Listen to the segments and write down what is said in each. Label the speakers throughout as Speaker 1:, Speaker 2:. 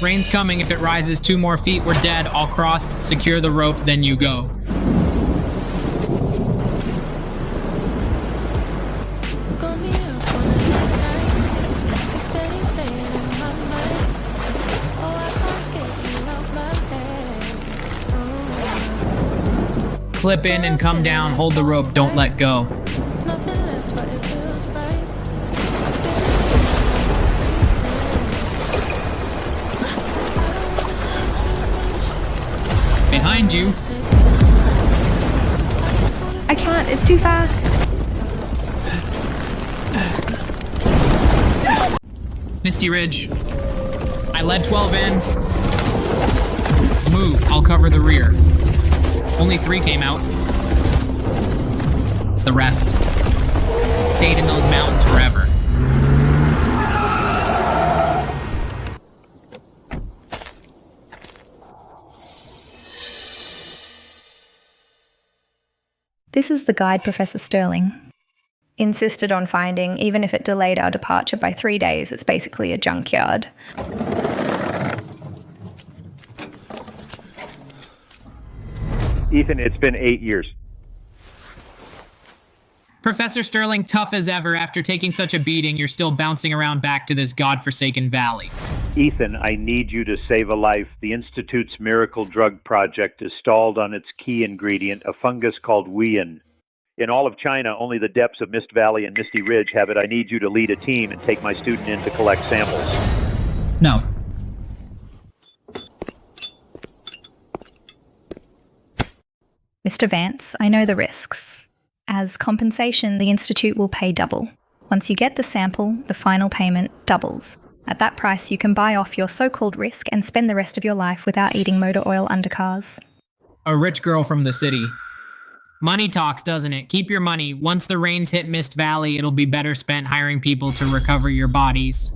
Speaker 1: Rain's coming. If it rises 2 more feet, we're dead. I'll cross, secure the rope, then you go. Clip in and come down. Hold the rope. Don't let go. Behind you.
Speaker 2: I can't. It's too fast.
Speaker 1: Misty Ridge. I led 12 in. Move. I'll cover the rear. Only 3 came out. The rest stayed in those mountains forever.
Speaker 2: This is the guide Professor Sterling insisted on finding. Even if it delayed our departure by 3 days, it's basically a junkyard.
Speaker 3: Ethan, it's been 8 years.
Speaker 1: Professor Sterling, tough as ever. After taking such a beating, you're still bouncing around back to this godforsaken valley.
Speaker 3: Ethan, I need you to save a life. The Institute's miracle drug project is stalled on its key ingredient, a fungus called Wein. In all of China, only the depths of Mist Valley and Misty Ridge have it. I need you to lead a team and take my student in to collect samples.
Speaker 1: No.
Speaker 2: Mr. Vance, I know the risks. As compensation, the Institute will pay double. Once you get the sample, the final payment doubles. At that price, you can buy off your so-called risk and spend the rest of your life without eating motor oil undercars.
Speaker 1: A rich girl from the city. Money talks, doesn't it? Keep your money. Once the rains hit Mist Valley, it'll be better spent hiring people to recover your bodies.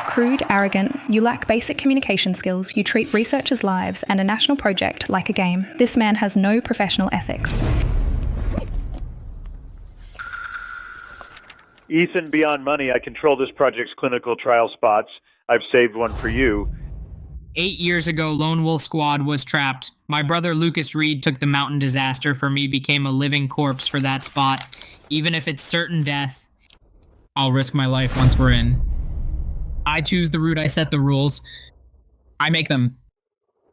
Speaker 2: Crude, arrogant, you lack basic communication skills, you treat researchers' lives and a national project like a game. This man has no professional ethics.
Speaker 3: Ethan, beyond money, I control this project's clinical trial spots. I've saved one for you.
Speaker 1: 8 years ago, Lone Wolf Squad was trapped. My brother Lucas Reed took the mountain disaster for me, became a living corpse for that spot. Even if it's certain death, I'll risk my life once we're in. I choose the route, I set the rules. I make them.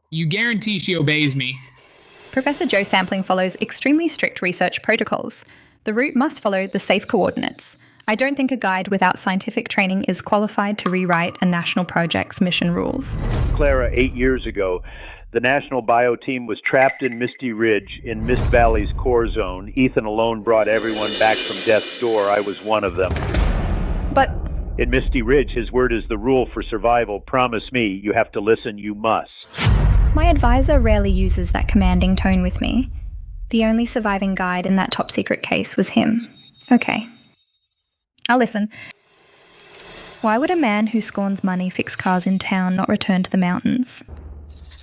Speaker 1: You guarantee she obeys me.
Speaker 2: Professor Joe Sampling follows extremely strict research protocols. The route must follow the safe coordinates. I don't think a guide without scientific training is qualified to rewrite a national project's mission rules.
Speaker 3: Clara, 8 years ago, the National Bio Team was trapped in Misty Ridge in Mist Valley's core zone. Ethan alone brought everyone back from death's door. I was one of them.
Speaker 2: But
Speaker 3: in Misty Ridge, his word is the rule for survival. Promise me, you have to listen, you must.
Speaker 2: my advisor rarely uses that commanding tone with me. The only surviving guide in that top secret case was him. Okay. I'll listen. Why would a man who scorns money fix cars in town not return to the mountains?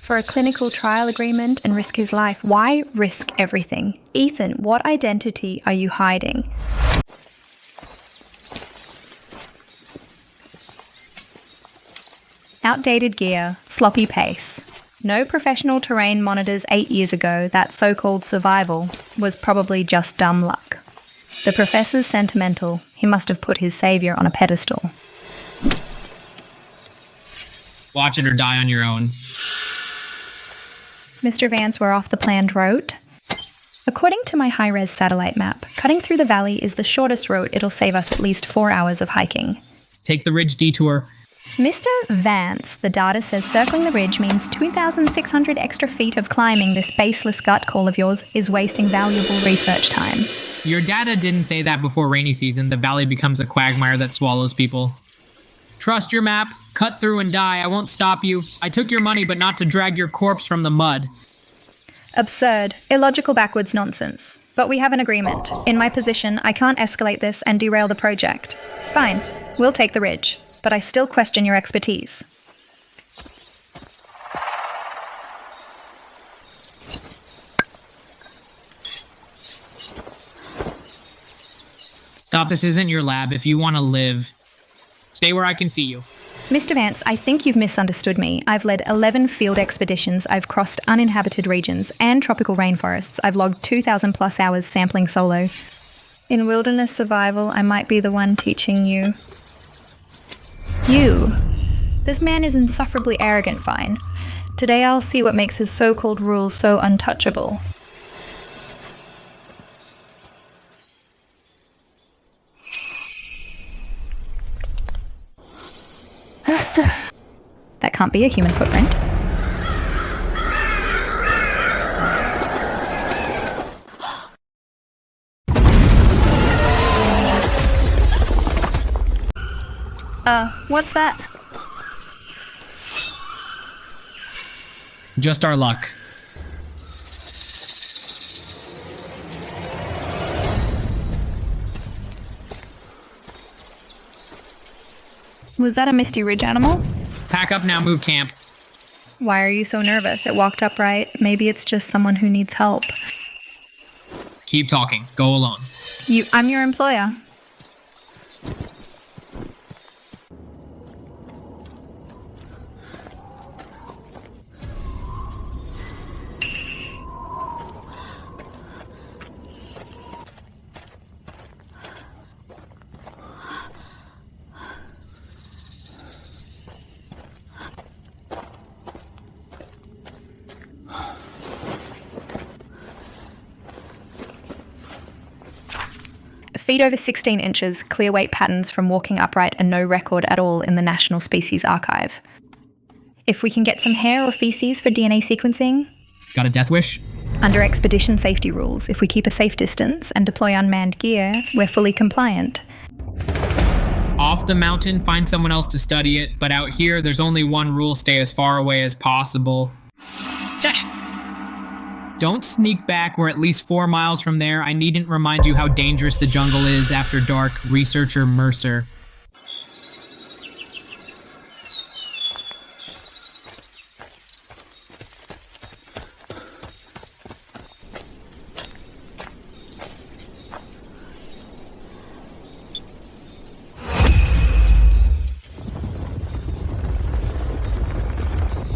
Speaker 2: For a clinical trial agreement and risk his life, why risk everything? Ethan, what identity are you hiding? Outdated gear, sloppy pace. No professional terrain monitors 8 years ago. That so-called survival was probably just dumb luck. The professor's sentimental. He must have put his savior on a pedestal.
Speaker 1: Watch it or die on your own.
Speaker 2: Mr. Vance, we're off the planned route. According to my high-res satellite map, cutting through the valley is the shortest route. It'll save us at least 4 hours of hiking.
Speaker 1: Take the ridge detour.
Speaker 2: Mr. Vance, the data says circling the ridge means 2,600 extra feet of climbing. This baseless gut call of yours is wasting valuable research time.
Speaker 1: Your data didn't say that before rainy season. The valley becomes a quagmire that swallows people. Trust your map. Cut through and die. I won't stop you. I took your money, but not to drag your corpse from the mud.
Speaker 2: Absurd. Illogical backwards nonsense. But we have an agreement. In my position, I can't escalate this and derail the project. Fine. We'll take the ridge. But I still question your expertise.
Speaker 1: Stop, this isn't your lab. If you want to live, stay where I can see you.
Speaker 2: Mr. Vance, I think you've misunderstood me. I've led 11 field expeditions, I've crossed uninhabited regions and tropical rainforests. I've logged 2,000 plus hours sampling solo. In wilderness survival, I might be the one teaching you. You. This man is insufferably arrogant, Fine. Today I'll see what makes his so-called rules so untouchable. That can't be a human footprint. What's that?
Speaker 1: Just our luck.
Speaker 2: Was that a Misty Ridge animal?
Speaker 1: Pack up now, move camp.
Speaker 2: Why are you so nervous? It walked upright. Maybe it's just someone who needs help.
Speaker 1: Keep talking. Go alone.
Speaker 2: I'm your employer. Feet over 16 inches, clear weight patterns from walking upright and no record at all in the National Species Archive. If we can get some hair or feces for DNA sequencing...
Speaker 1: Got a death wish?
Speaker 2: Under expedition safety rules, if we keep a safe distance and deploy unmanned gear, we're fully compliant.
Speaker 1: Off the mountain, find someone else to study it, but out here, there's only one rule: stay as far away as possible. Don't sneak back. We're at least 4 miles from there. I needn't remind you how dangerous the jungle is after dark. Researcher Mercer.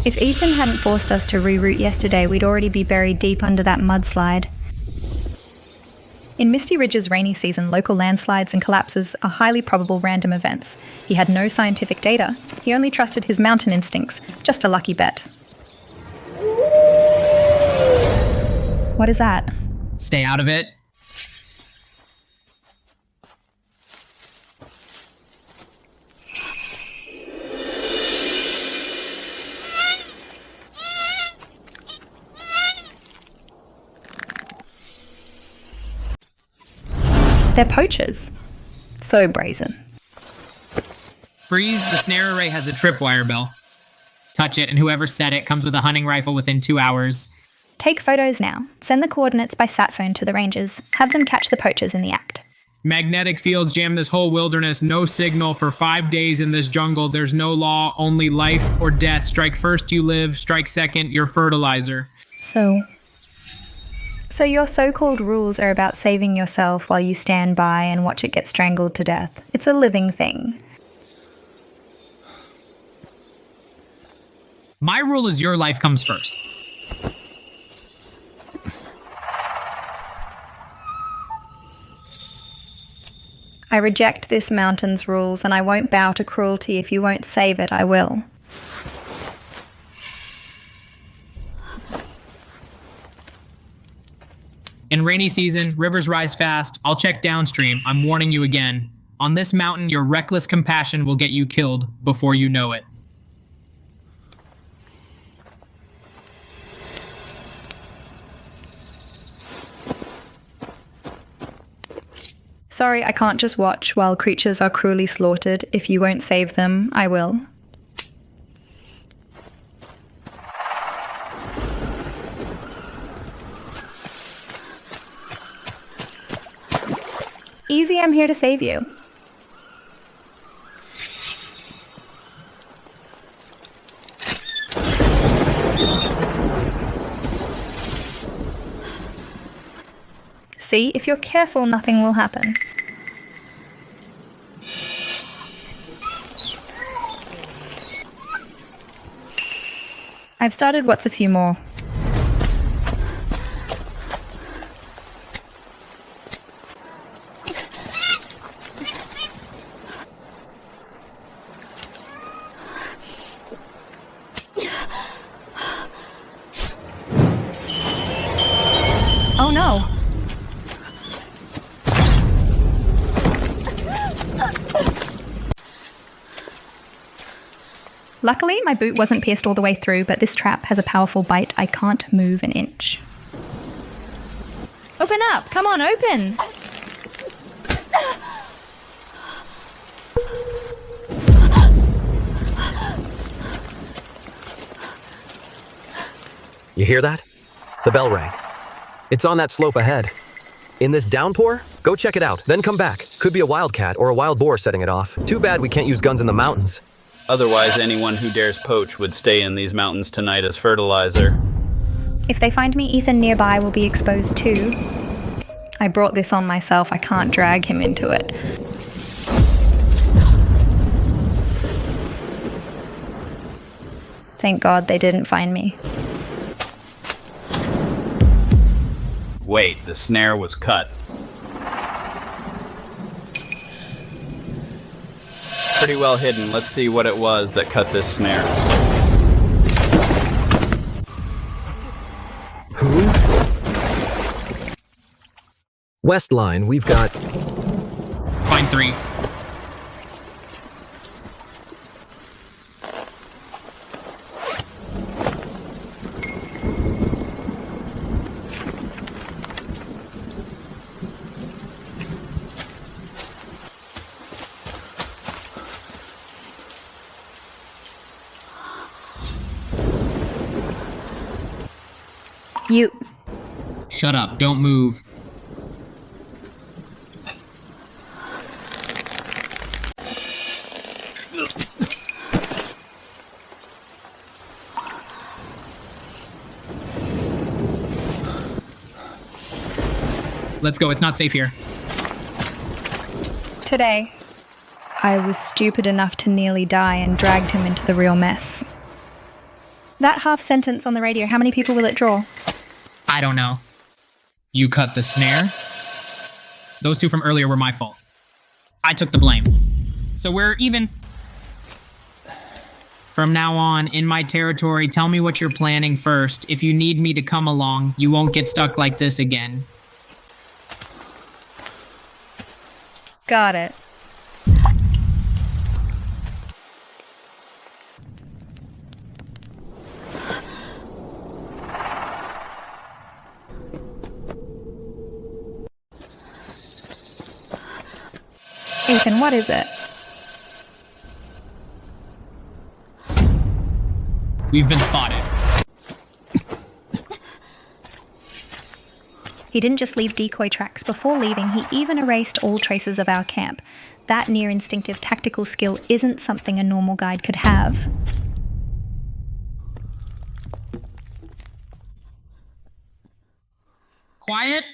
Speaker 2: If Ethan hadn't forced us to reroute yesterday, we'd already be buried deep under that mudslide. In Misty Ridge's rainy season, local landslides and collapses are highly probable random events. He had no scientific data. He only trusted his mountain instincts. Just a lucky bet. What is that?
Speaker 1: Stay out of it.
Speaker 2: They're poachers. So brazen.
Speaker 1: Freeze, the snare array has a tripwire bell. Touch it, and whoever set it comes with a hunting rifle within 2 hours.
Speaker 2: Take photos now. Send the coordinates by sat phone to the rangers. Have them catch the poachers in the act.
Speaker 1: Magnetic fields jam this whole wilderness. No signal for 5 days in this jungle. There's no law, only life or death. Strike first, you live. Strike second, you're fertilizer.
Speaker 2: So your so-called rules are about saving yourself while you stand by and watch it get strangled to death. It's a living thing.
Speaker 1: My rule is your life comes first.
Speaker 2: I reject this mountain's rules, and I won't bow to cruelty. If you won't save it, I will.
Speaker 1: In rainy season, rivers rise fast. I'll check downstream. I'm warning you again. On this mountain, your reckless compassion will get you killed before you know it.
Speaker 2: Sorry, I can't just watch while creatures are cruelly slaughtered. If you won't save them, I will. Easy, I'm here to save you. See, if you're careful, nothing will happen. I've started what's a few more. Oh no! Luckily, my boot wasn't pierced all the way through, but this trap has a powerful bite. I can't move an inch. Open up! Come on, open!
Speaker 4: You hear that? The bell rang. It's on that slope ahead. In this downpour? Go check it out, then come back. Could be a wildcat or a wild boar setting it off. Too bad we can't use guns in the mountains.
Speaker 5: Otherwise, anyone who dares poach would stay in these mountains tonight as fertilizer.
Speaker 2: If they find me, Ethan nearby will be exposed too. I brought this on myself. I can't drag him into it. Thank God they didn't find me.
Speaker 5: Wait, the snare was cut. Pretty well hidden. Let's see what it was that cut this snare.
Speaker 4: Who? West line, we've got...
Speaker 1: Find 3.
Speaker 2: You...
Speaker 1: Shut up, don't move. Let's go, it's not safe here.
Speaker 2: Today, I was stupid enough to nearly die and dragged him into the real mess. That half sentence on the radio, how many people will it draw?
Speaker 1: I don't know. You cut the snare? Those 2 from earlier were my fault. I took the blame. So we're even. From now on, in my territory, tell me what you're planning first. If you need me to come along, you won't get stuck like this again.
Speaker 2: Got it. Ethan, what is it?
Speaker 1: We've been spotted.
Speaker 2: He didn't just leave decoy tracks. Before leaving, he even erased all traces of our camp. That near-instinctive tactical skill isn't something a normal guide could have.
Speaker 1: Quiet?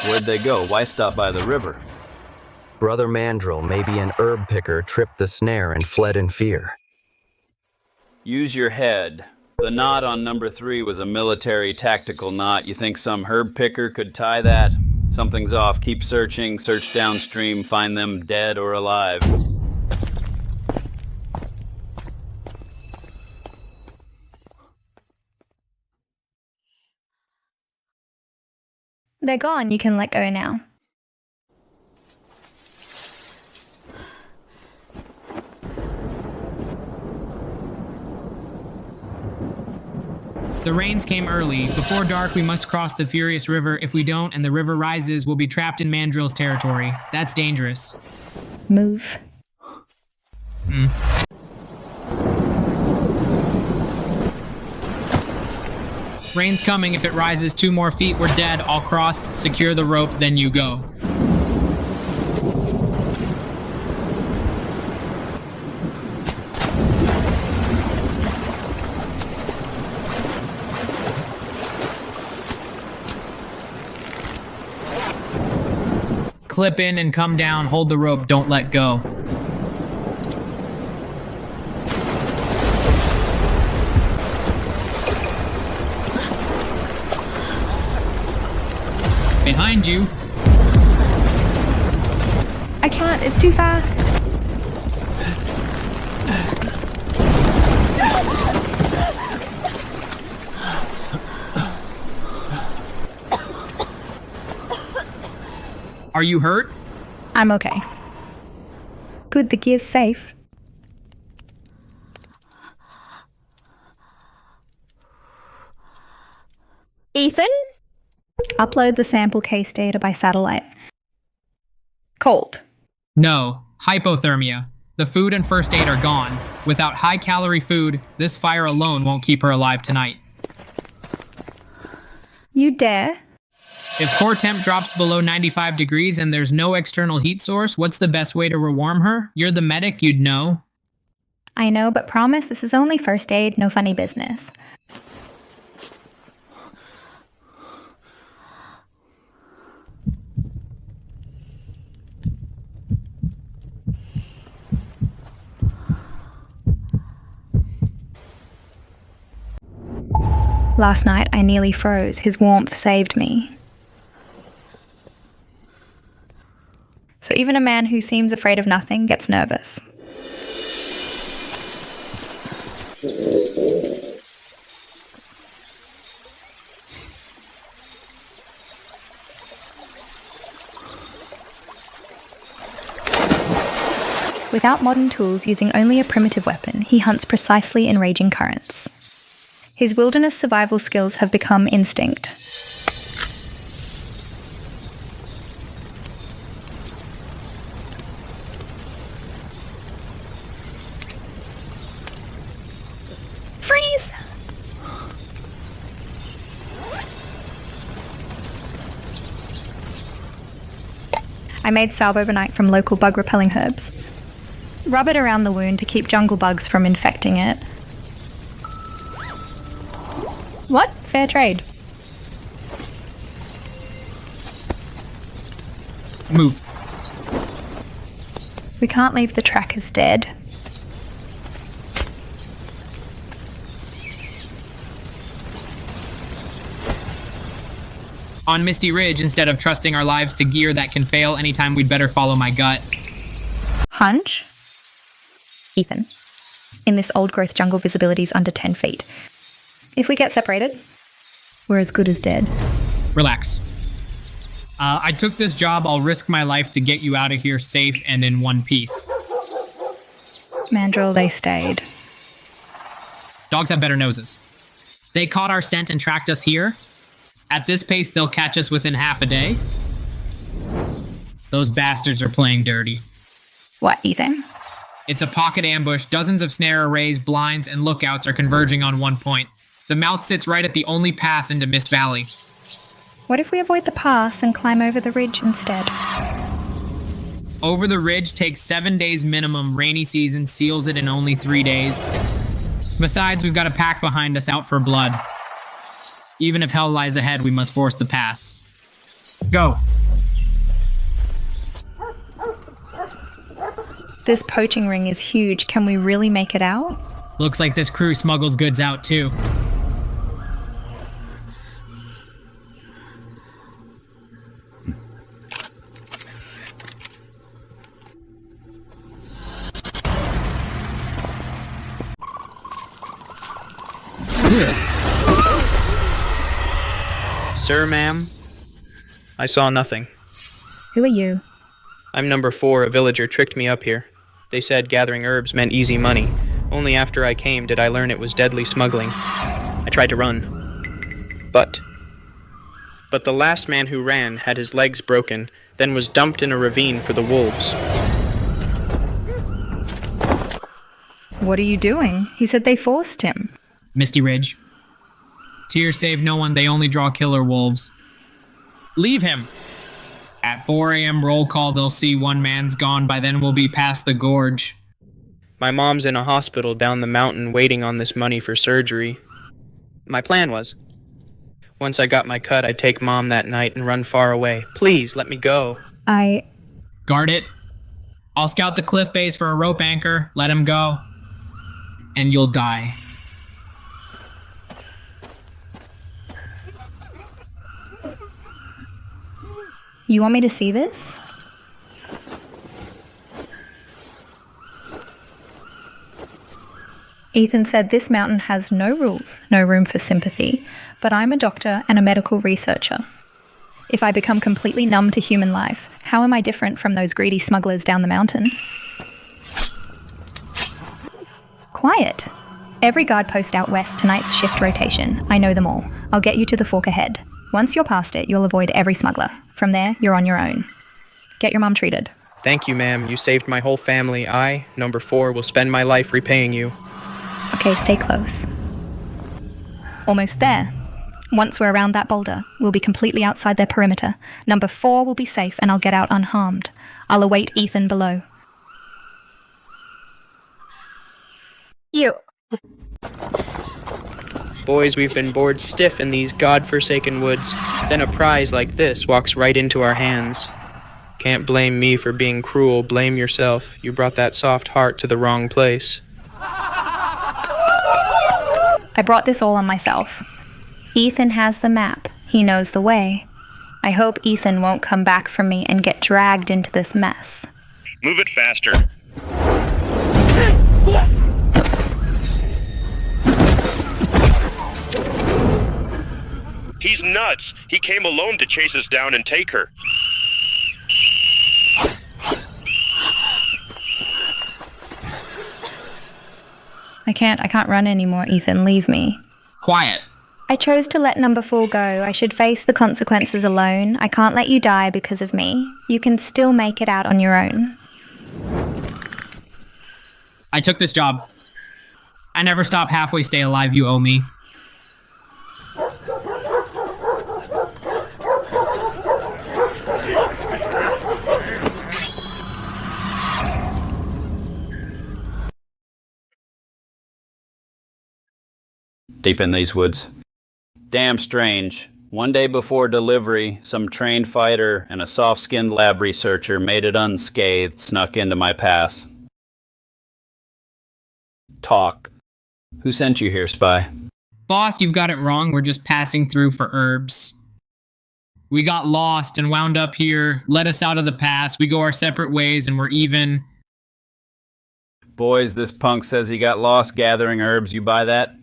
Speaker 5: Where'd they go? Why stop by the river?
Speaker 4: Brother Mandrill, maybe an herb picker, tripped the snare and fled in fear.
Speaker 5: Use your head. The knot on number 3 was a military tactical knot. You think some herb picker could tie that? Something's off. Keep searching. Search downstream. Find them dead or alive.
Speaker 2: They're gone. You can let go now.
Speaker 1: The rains came early. Before dark, we must cross the furious river. If we don't and the river rises, we'll be trapped in Mandrill's territory. That's dangerous.
Speaker 2: Move.
Speaker 1: Rain's coming. If it rises 2 more feet, we're dead. I'll cross, secure the rope, then you go. clip in and come down. Hold the rope. Don't let go. Behind you.
Speaker 2: I can't, it's too fast.
Speaker 1: Are you hurt?
Speaker 2: I'm okay. Good, the gear's safe. Ethan? Upload the sample case data by satellite. Cold.
Speaker 1: No. Hypothermia. The food and first aid are gone. Without high-calorie food, this fire alone won't keep her alive tonight.
Speaker 2: You dare?
Speaker 1: If core temp drops below 95 degrees and there's no external heat source, what's the best way to rewarm her? You're the medic, you'd know.
Speaker 2: I know, but promise this is only first aid, no funny business. Last night, I nearly froze. His warmth saved me. So even a man who seems afraid of nothing gets nervous. Without modern tools, using only a primitive weapon, he hunts precisely in raging currents. His wilderness survival skills have become instinct. Freeze! I made salve overnight from local bug-repelling herbs. Rub it around the wound to keep jungle bugs from infecting it. What? Fair trade.
Speaker 1: Move.
Speaker 2: We can't leave the trackers dead.
Speaker 1: On Misty Ridge, instead of trusting our lives to gear that can fail anytime, we'd better follow my gut.
Speaker 2: Hunch? Ethan. In this old-growth jungle, visibility's under 10 feet. If we get separated, we're as good as dead.
Speaker 1: Relax. I took this job. I'll risk my life to get you out of here safe and in one piece.
Speaker 2: Mandrill, they stayed.
Speaker 1: Dogs have better noses. They caught our scent and tracked us here. At this pace, they'll catch us within half a day. Those bastards are playing dirty.
Speaker 2: What, Ethan?
Speaker 1: It's a pocket ambush. Dozens of snare arrays, blinds, and lookouts are converging on one point. The mouth sits right at the only pass into Mist Valley.
Speaker 2: What if we avoid the pass and climb over the ridge instead?
Speaker 1: Over the ridge takes 7 days minimum. Rainy season seals it in only 3 days. Besides, we've got a pack behind us out for blood. Even if hell lies ahead, we must force the pass. Go.
Speaker 2: This poaching ring is huge. Can we really make it out?
Speaker 1: Looks like this crew smuggles goods out too.
Speaker 6: Sir, ma'am, I saw nothing.
Speaker 2: Who are you?
Speaker 6: I'm number 4. A villager tricked me up here. They said gathering herbs meant easy money. Only after I came did I learn it was deadly smuggling. I tried to run. But the last man who ran had his legs broken, then was dumped in a ravine for the wolves.
Speaker 2: What are you doing? He said they forced him.
Speaker 1: Misty Ridge. Tears save no one, they only draw killer wolves. Leave him! At 4 a.m. roll call, they'll see one man's gone. By then we'll be past the gorge.
Speaker 6: My mom's in a hospital down the mountain waiting on this money for surgery. My plan was, once I got my cut, I'd take Mom that night and run far away. Please, let me go.
Speaker 1: Guard it. I'll scout the cliff base for a rope anchor, let him go, and you'll die.
Speaker 2: You want me to see this? Ethan said this mountain has no rules, no room for sympathy, but I'm a doctor and a medical researcher. If I become completely numb to human life, how am I different from those greedy smugglers down the mountain? Quiet. Every guard post out west tonight's shift rotation. I know them all. I'll get you to the fork ahead. Once you're past it, you'll avoid every smuggler. From there, you're on your own. Get your mum treated.
Speaker 6: Thank you, ma'am. You saved my whole family. I, number 4, will spend my life repaying you.
Speaker 2: Okay, stay close. Almost there. Once we're around that boulder, we'll be completely outside their perimeter. Number 4 will be safe and I'll get out unharmed. I'll await Ethan below.
Speaker 7: You.
Speaker 6: Boys, we've been bored stiff in these godforsaken woods. Then a prize like this walks right into our hands. Can't blame me for being cruel. Blame yourself. You brought that soft heart to the wrong place.
Speaker 2: I brought this all on myself. Ethan has the map. He knows the way. I hope Ethan won't come back from me and get dragged into this mess.
Speaker 8: Move it faster. He's nuts. He came alone to chase us down and take her.
Speaker 2: I can't run anymore, Ethan. Leave me.
Speaker 1: Quiet.
Speaker 2: I chose to let number 4 go. I should face the consequences alone. I can't let you die because of me. You can still make it out on your own.
Speaker 1: I took this job. I never stop halfway stay alive, you owe me.
Speaker 5: Deep in these woods. Damn strange. One day before delivery, some trained fighter and a soft-skinned lab researcher made it unscathed, snuck into my pass. Talk. Who sent you here, spy?
Speaker 1: Boss, you've got it wrong. We're just passing through for herbs. We got lost and wound up here, let us out of the pass. We go our separate ways and we're even.
Speaker 5: Boys, this punk says he got lost gathering herbs. You buy that?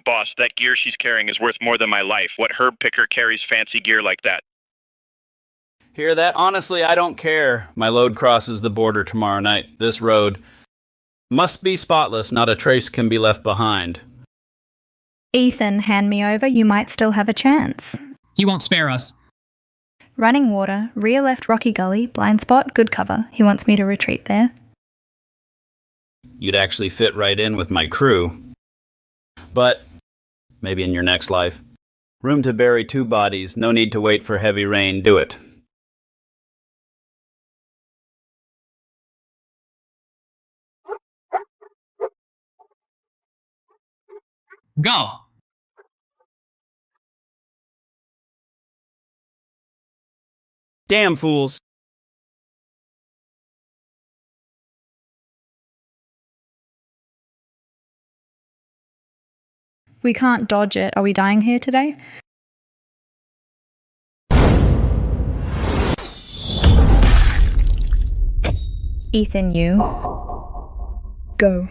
Speaker 8: Boss, that gear she's carrying is worth more than my life. What herb picker carries fancy gear like that?
Speaker 5: Hear that? Honestly, I don't care. My load crosses the border tomorrow night. This road must be spotless. Not a trace can be left behind.
Speaker 2: Ethan, hand me over. You might still have a chance.
Speaker 1: He won't spare us.
Speaker 2: Running water, rear left rocky gully, blind spot, good cover. He wants me to retreat there.
Speaker 5: You'd actually fit right in with my crew. But maybe in your next life. Room to bury 2 bodies. No need to wait for heavy rain. Do it.
Speaker 1: Go!
Speaker 5: Damn fools.
Speaker 2: We can't dodge it. Are we dying here today? Ethan, you. Go.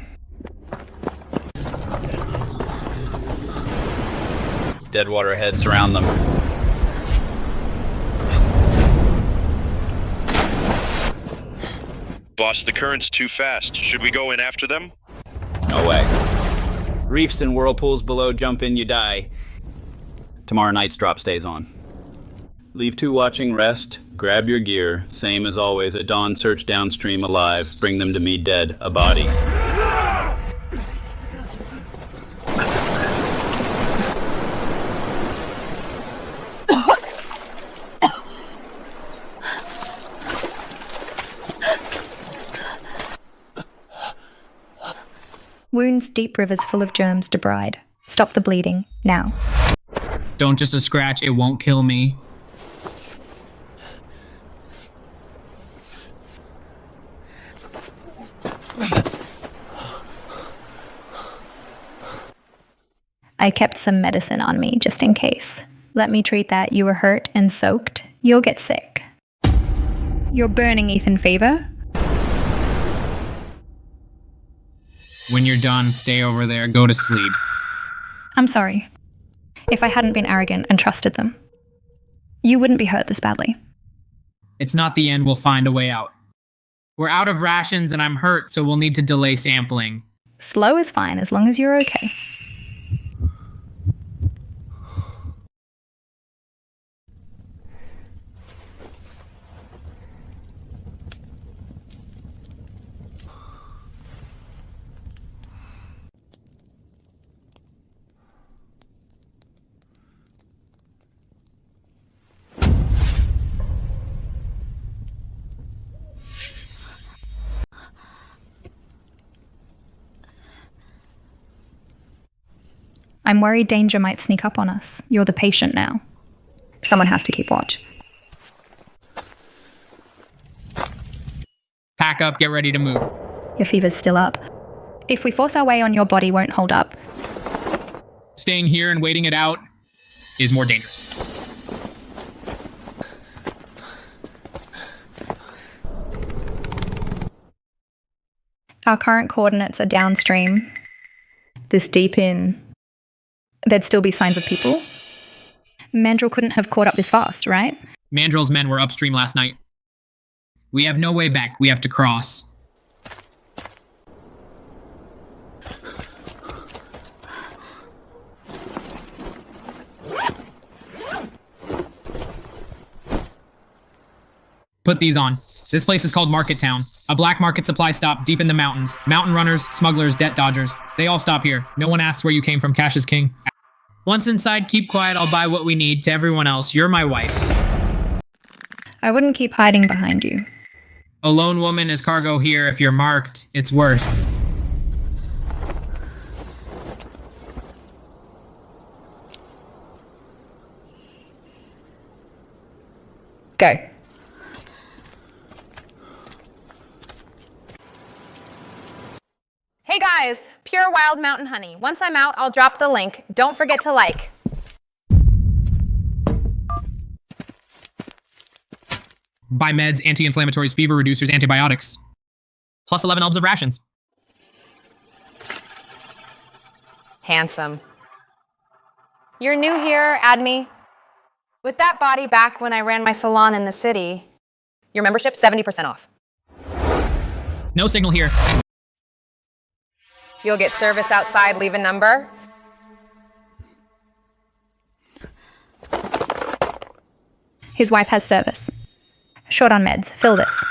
Speaker 5: Deadwater heads surround them.
Speaker 8: Boss, the current's too fast. Should we go in after them?
Speaker 5: No way. Reefs and whirlpools below, jump in, you die. Tomorrow night's drop stays on. Leave 2 watching, rest, grab your gear. Same as always, at dawn search downstream alive. Bring them to me dead, a body.
Speaker 2: Wounds, deep rivers full of germs, debride. Stop the bleeding, now.
Speaker 1: Don't just a scratch, it won't kill me.
Speaker 2: I kept some medicine on me just in case. Let me treat that. You were hurt and soaked. You'll get sick. You're burning, Ethan Fever.
Speaker 1: When you're done, stay over there. Go to sleep.
Speaker 2: I'm sorry. If I hadn't been arrogant and trusted them, you wouldn't be hurt this badly.
Speaker 1: It's not the end. We'll find a way out. We're out of rations and I'm hurt, so we'll need to delay sampling.
Speaker 2: Slow is fine as long as you're okay. I'm worried danger might sneak up on us. You're the patient now. Someone has to keep watch.
Speaker 1: Pack up, get ready to move.
Speaker 2: Your fever's still up. If we force our way on, your body won't hold up.
Speaker 1: Staying here and waiting it out is more dangerous.
Speaker 2: Our current coordinates are downstream. This deep in. There'd still be signs of people. Mandrill couldn't have caught up this fast, right?
Speaker 1: Mandrill's men were upstream last night. We have no way back. We have to cross. Put these on. This place is called Market Town, a black market supply stop deep in the mountains. Mountain runners, smugglers, debt dodgers. They all stop here. No one asks where you came from. Cash is king. Once inside, keep quiet. I'll buy what we need. To everyone else, you're my wife.
Speaker 2: I wouldn't keep hiding behind you.
Speaker 1: A lone woman is cargo here. If you're marked, it's worse.
Speaker 2: Go.
Speaker 7: Hey guys, pure wild mountain honey. Once I'm out, I'll drop the link. Don't forget to like.
Speaker 1: Buy meds, anti-inflammatories, fever reducers, antibiotics. Plus 11 elves of rations.
Speaker 7: Handsome. You're new here, add me. With that body back when I ran my salon in the city, your membership 70% off.
Speaker 1: No signal here.
Speaker 7: You'll get service outside, leave a number.
Speaker 2: His wife has service. Short on meds. Fill this.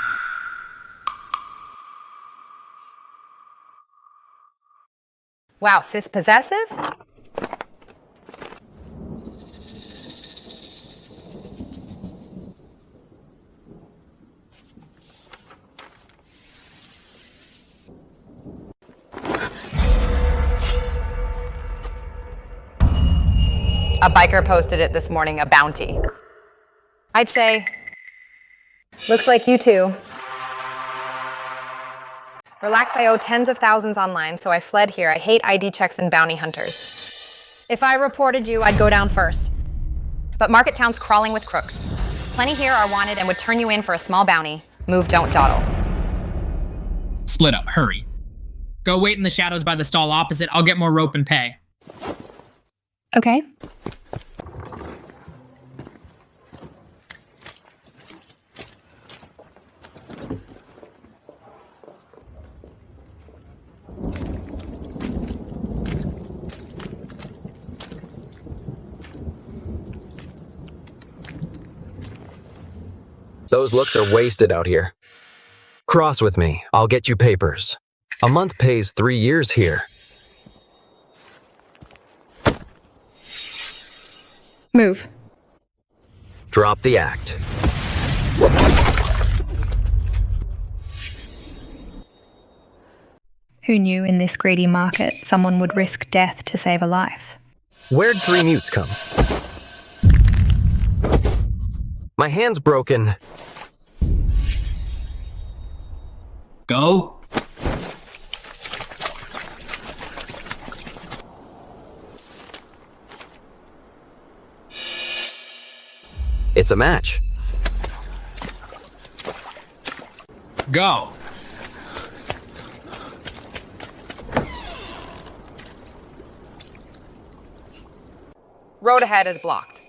Speaker 7: Wow, cis possessive? A biker posted it this morning, a bounty. I'd say, looks like you two. Relax, I owe tens of thousands online, so I fled here. I hate ID checks and bounty hunters. If I reported you, I'd go down first. But Market Town's crawling with crooks. Plenty here are wanted and would turn you in for a small bounty. Move, don't dawdle.
Speaker 1: Split up, hurry. Go wait in the shadows by the stall opposite. I'll get more rope and pay.
Speaker 2: Okay.
Speaker 4: Those looks are wasted out here. Cross with me. I'll get you papers. A month pays 3 years here.
Speaker 2: Move.
Speaker 4: Drop the act.
Speaker 2: Who knew in this greedy market someone would risk death to save a life?
Speaker 4: Where'd 3 mutes come? My hand's broken.
Speaker 1: Go.
Speaker 4: It's a match.
Speaker 1: Go.
Speaker 7: Road ahead is blocked.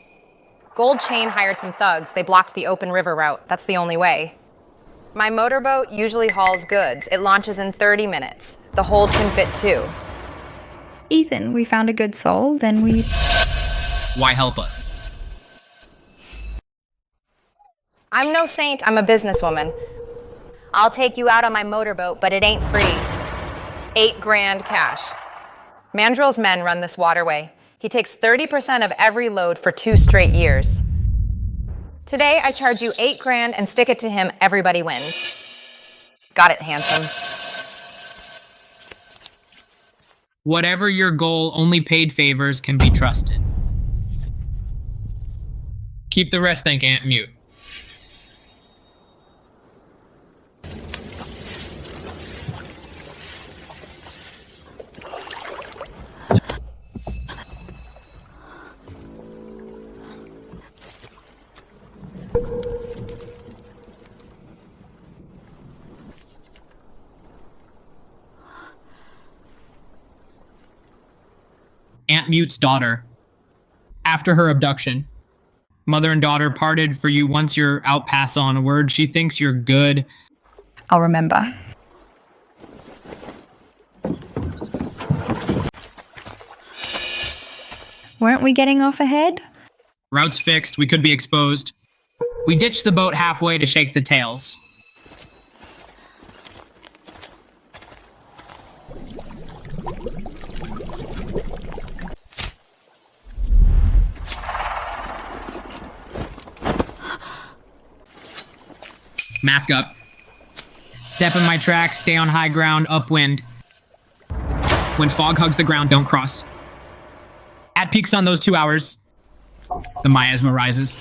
Speaker 7: Gold Chain hired some thugs. They blocked the open river route. That's the only way. My motorboat usually hauls goods. It launches in 30 minutes. The hold can fit 2.
Speaker 2: Ethan, we found a good soul, then we...
Speaker 1: Why help us?
Speaker 7: I'm no saint, I'm a businesswoman. I'll take you out on my motorboat, but it ain't free. 8 grand cash. Mandrill's men run this waterway. He takes 30% of every load for 2 straight years. Today, I charge you 8 grand and stick it to him, everybody wins. Got it, handsome.
Speaker 1: Whatever your goal, only paid favors can be trusted. Keep the rest think Ant mute. Aunt Mute's daughter. After her abduction, mother and daughter parted for you once you're out pass on word. She thinks you're good.
Speaker 2: I'll remember. Weren't we getting off ahead?
Speaker 1: Route's fixed. We could be exposed. We ditched the boat halfway to shake the tails. Mask up. Step in my tracks, stay on high ground, upwind. When fog hugs the ground, don't cross. At peaks on those 2 hours, the miasma rises.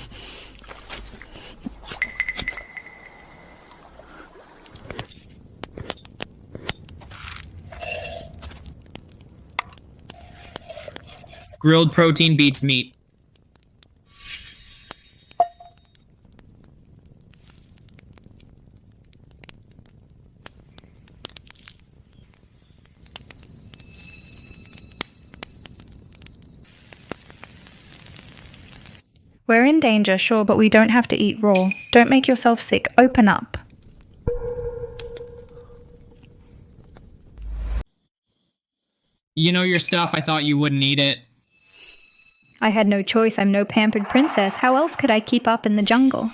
Speaker 1: Grilled protein beats meat.
Speaker 2: We're in danger, sure, but we don't have to eat raw. Don't make yourself sick. Open up.
Speaker 1: You know your stuff, I thought you wouldn't eat it.
Speaker 2: I had no choice. I'm no pampered princess. How else could I keep up in the jungle?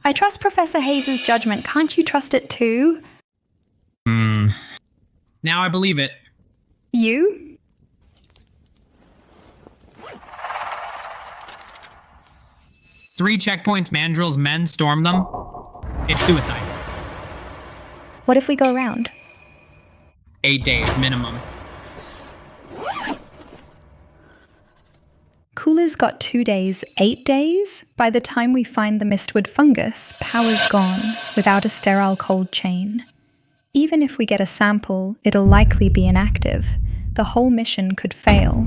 Speaker 2: I trust Professor Hayes' judgment. Can't you trust it too?
Speaker 1: Now I believe it.
Speaker 2: You?
Speaker 1: 3 checkpoints, Mandrill's men storm them. It's suicide.
Speaker 2: What if we go around?
Speaker 1: 8 days minimum.
Speaker 2: Cooler's got 2 days, 8 days? By the time we find the mistwood fungus, power's gone, without a sterile cold chain. Even if we get a sample, it'll likely be inactive. The whole mission could fail.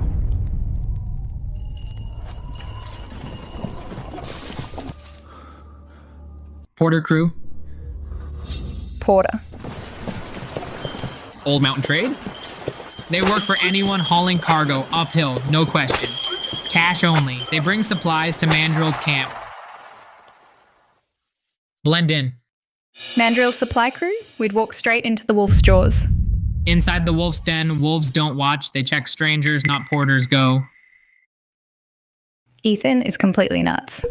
Speaker 1: Porter crew.
Speaker 2: Porter.
Speaker 1: Old Mountain Trade. They work for anyone hauling cargo uphill, no questions. Cash only. They bring supplies to Mandrill's camp. Blend in.
Speaker 2: Mandrill's supply crew? We'd walk straight into the wolf's jaws.
Speaker 1: Inside the wolf's den, wolves don't watch. They check strangers, not porters go.
Speaker 2: Ethan is completely nuts.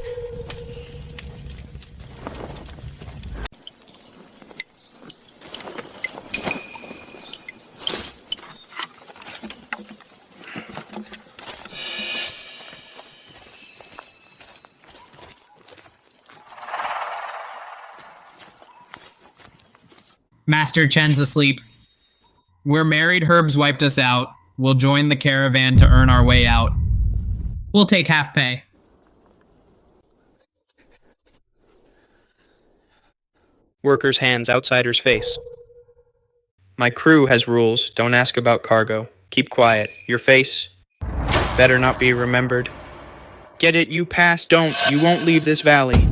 Speaker 1: Master Chen's asleep. We're married, Herb's wiped us out. We'll join the caravan to earn our way out. We'll take half pay.
Speaker 6: Worker's hands, outsider's face. My crew has rules. Don't ask about cargo. Keep quiet. Your face better not be remembered. Get it, you pass, don't. You won't leave this valley.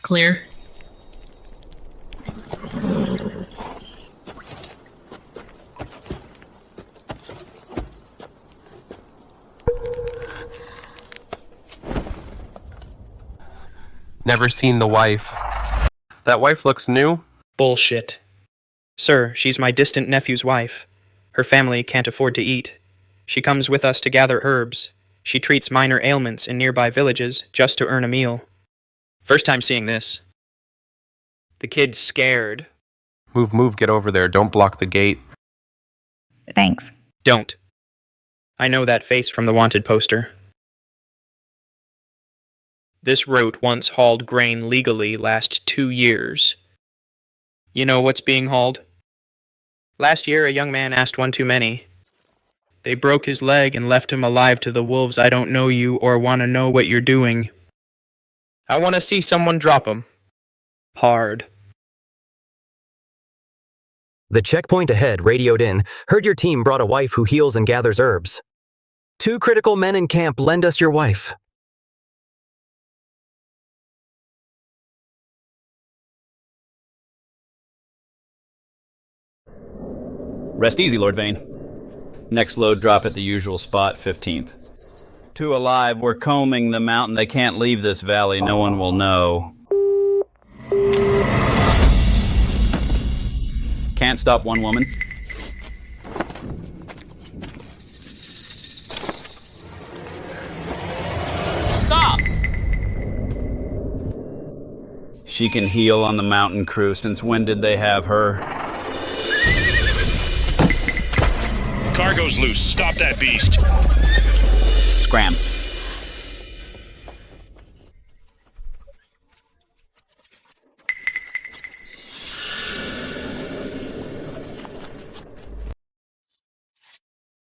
Speaker 1: Clear.
Speaker 9: Never seen the wife. That wife looks new.
Speaker 6: Bullshit. Sir, she's my distant nephew's wife. Her family can't afford to eat. She comes with us to gather herbs. She treats minor ailments in nearby villages just to earn a meal. First time seeing this. The kid's scared.
Speaker 9: Move, get over there. Don't block the gate.
Speaker 2: Thanks.
Speaker 6: Don't. I know that face from the wanted poster. This route once hauled grain legally last 2 years. You know what's being hauled? Last year, a young man asked one too many. They broke his leg and left him alive to the wolves. I don't know you or want to know what you're doing. I want to see someone drop him. Hard.
Speaker 4: The checkpoint ahead radioed in, heard your team brought a wife who heals and gathers herbs. 2 critical men in camp, lend us your wife.
Speaker 5: Rest easy, Lord Vane. Next load drop at the usual spot, 15th. 2 alive, we're combing the mountain. They can't leave this valley, no one will know. Can't stop one woman.
Speaker 1: Stop!
Speaker 5: She can heal on the mountain crew. Since when did they have her?
Speaker 8: Cargo's loose. Stop that beast.
Speaker 5: Scram.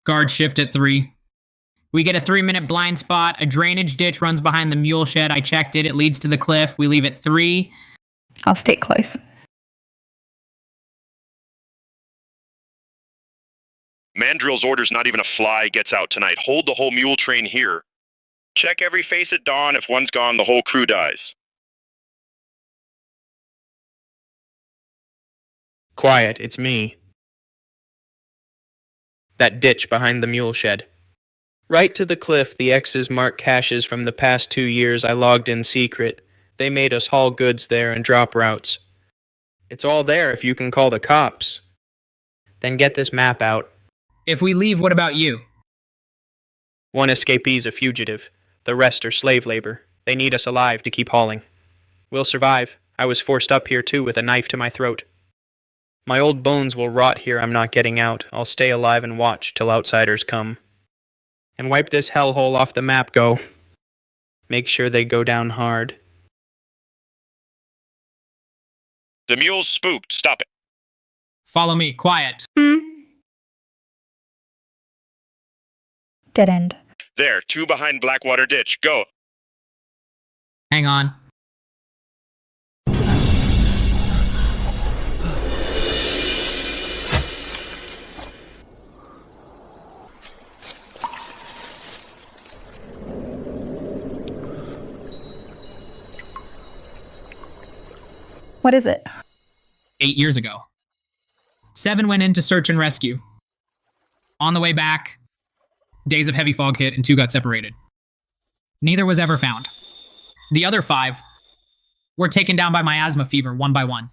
Speaker 1: Guard shift at 3. We get a 3-minute blind spot. A drainage ditch runs behind the mule shed. I checked it. It leads to the cliff. We leave at 3.
Speaker 2: I'll stick close.
Speaker 8: Mandrill's orders not even a fly gets out tonight. Hold the whole mule train here. Check every face at dawn. If one's gone, the whole crew dies.
Speaker 6: Quiet, it's me. That ditch behind the mule shed. Right to the cliff, the X's mark caches from the past 2 years I logged in secret. They made us haul goods there and drop routes. It's all there if you can call the cops. Then get this map out.
Speaker 1: If we leave, what about you?
Speaker 6: One escapee's a fugitive. The rest are slave labor. They need us alive to keep hauling. We'll survive. I was forced up here too with a knife to my throat. My old bones will rot here. I'm not getting out. I'll stay alive and watch till outsiders come. And wipe this hellhole off the map, go. Make sure they go down hard.
Speaker 8: The mule's spooked. Stop it.
Speaker 1: Follow me. Quiet.
Speaker 2: Dead end.
Speaker 8: There, 2 behind Blackwater Ditch. Go.
Speaker 1: Hang on.
Speaker 2: What is it?
Speaker 1: 8 years ago. 7 went in to search and rescue. On the way back, days of heavy fog hit and 2 got separated. Neither was ever found. The other 5 were taken down by miasma fever one by one.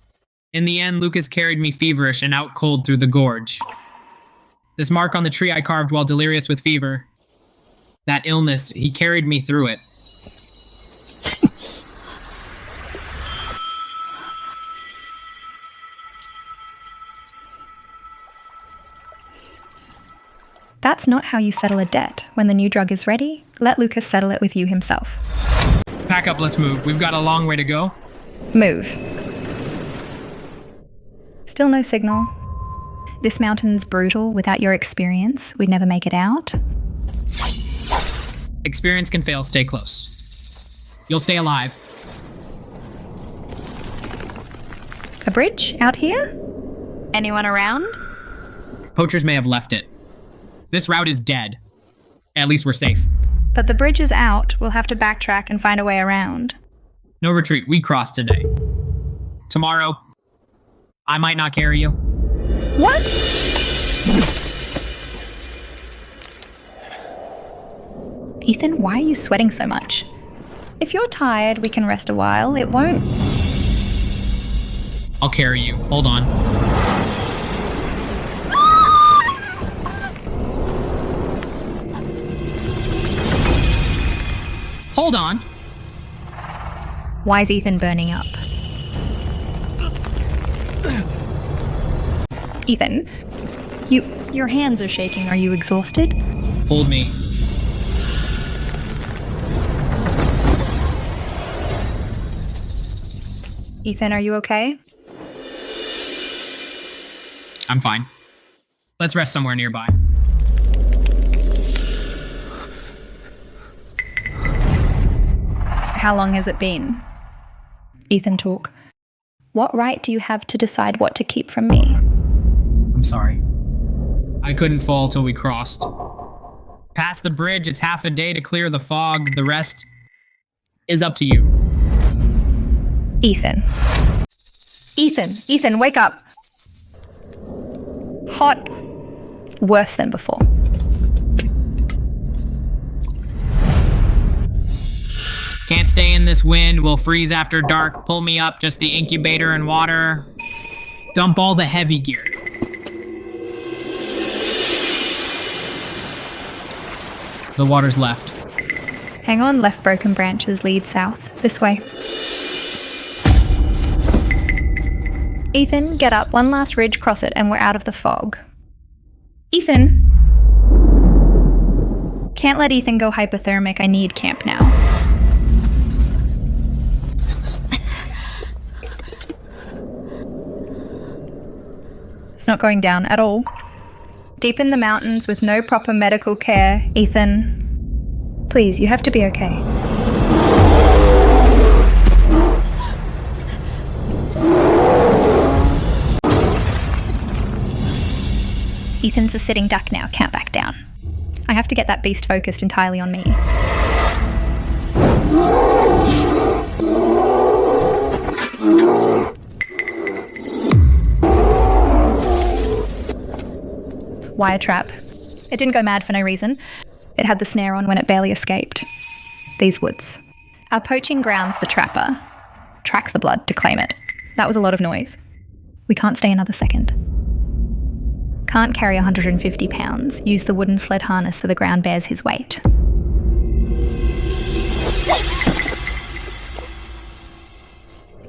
Speaker 1: In the end, Lucas carried me feverish and out cold through the gorge. This mark on the tree I carved while delirious with fever. That illness, he carried me through it.
Speaker 2: That's not how you settle a debt. When the new drug is ready, let Lucas settle it with you himself.
Speaker 1: Pack up, let's move. We've got a long way to go.
Speaker 2: Move. Still no signal. This mountain's brutal. Without your experience, we'd never make it out.
Speaker 1: Experience can fail, stay close. You'll stay alive.
Speaker 2: A bridge out here? Anyone around?
Speaker 1: Poachers may have left it. This route is dead. At least we're safe.
Speaker 2: But the bridge is out. We'll have to backtrack and find a way around.
Speaker 1: No retreat. We crossed today. Tomorrow, I might not carry you.
Speaker 2: What? Ethan, why are you sweating so much? If you're tired, we can rest a while. It won't...
Speaker 1: I'll carry you. Hold on. Hold on.
Speaker 2: Why is Ethan burning up? Ethan, your hands are shaking. Are you exhausted?
Speaker 1: Hold me.
Speaker 2: Ethan, are you okay?
Speaker 1: I'm fine. Let's rest somewhere nearby.
Speaker 2: How long has it been? Ethan, talk. What right do you have to decide what to keep from me?
Speaker 1: I'm sorry. I couldn't fall till we crossed. Past the bridge, it's half a day to clear the fog. The rest is up to you.
Speaker 2: Ethan. Ethan, wake up. Hot. Worse than before.
Speaker 1: Can't stay in this wind. We'll freeze after dark. Pull me up, just the incubator and water. Dump all the heavy gear. The water's left.
Speaker 2: Hang on, left broken branches lead south. This way. Ethan, get up. One last ridge, cross it, and we're out of the fog. Ethan! Can't let Ethan go hypothermic. I need camp now. It's not going down at all. Deep in the mountains with no proper medical care. Ethan, please, you have to be okay. Ethan's a sitting duck now, can't back down. I have to get that beast focused entirely on me. Wire trap. It didn't go mad for no reason. It had the snare on when it barely escaped. These woods. Our poaching grounds the trapper. Tracks the blood to claim it. That was a lot of noise. We can't stay another second. Can't carry 150 pounds. Use the wooden sled harness so the ground bears his weight.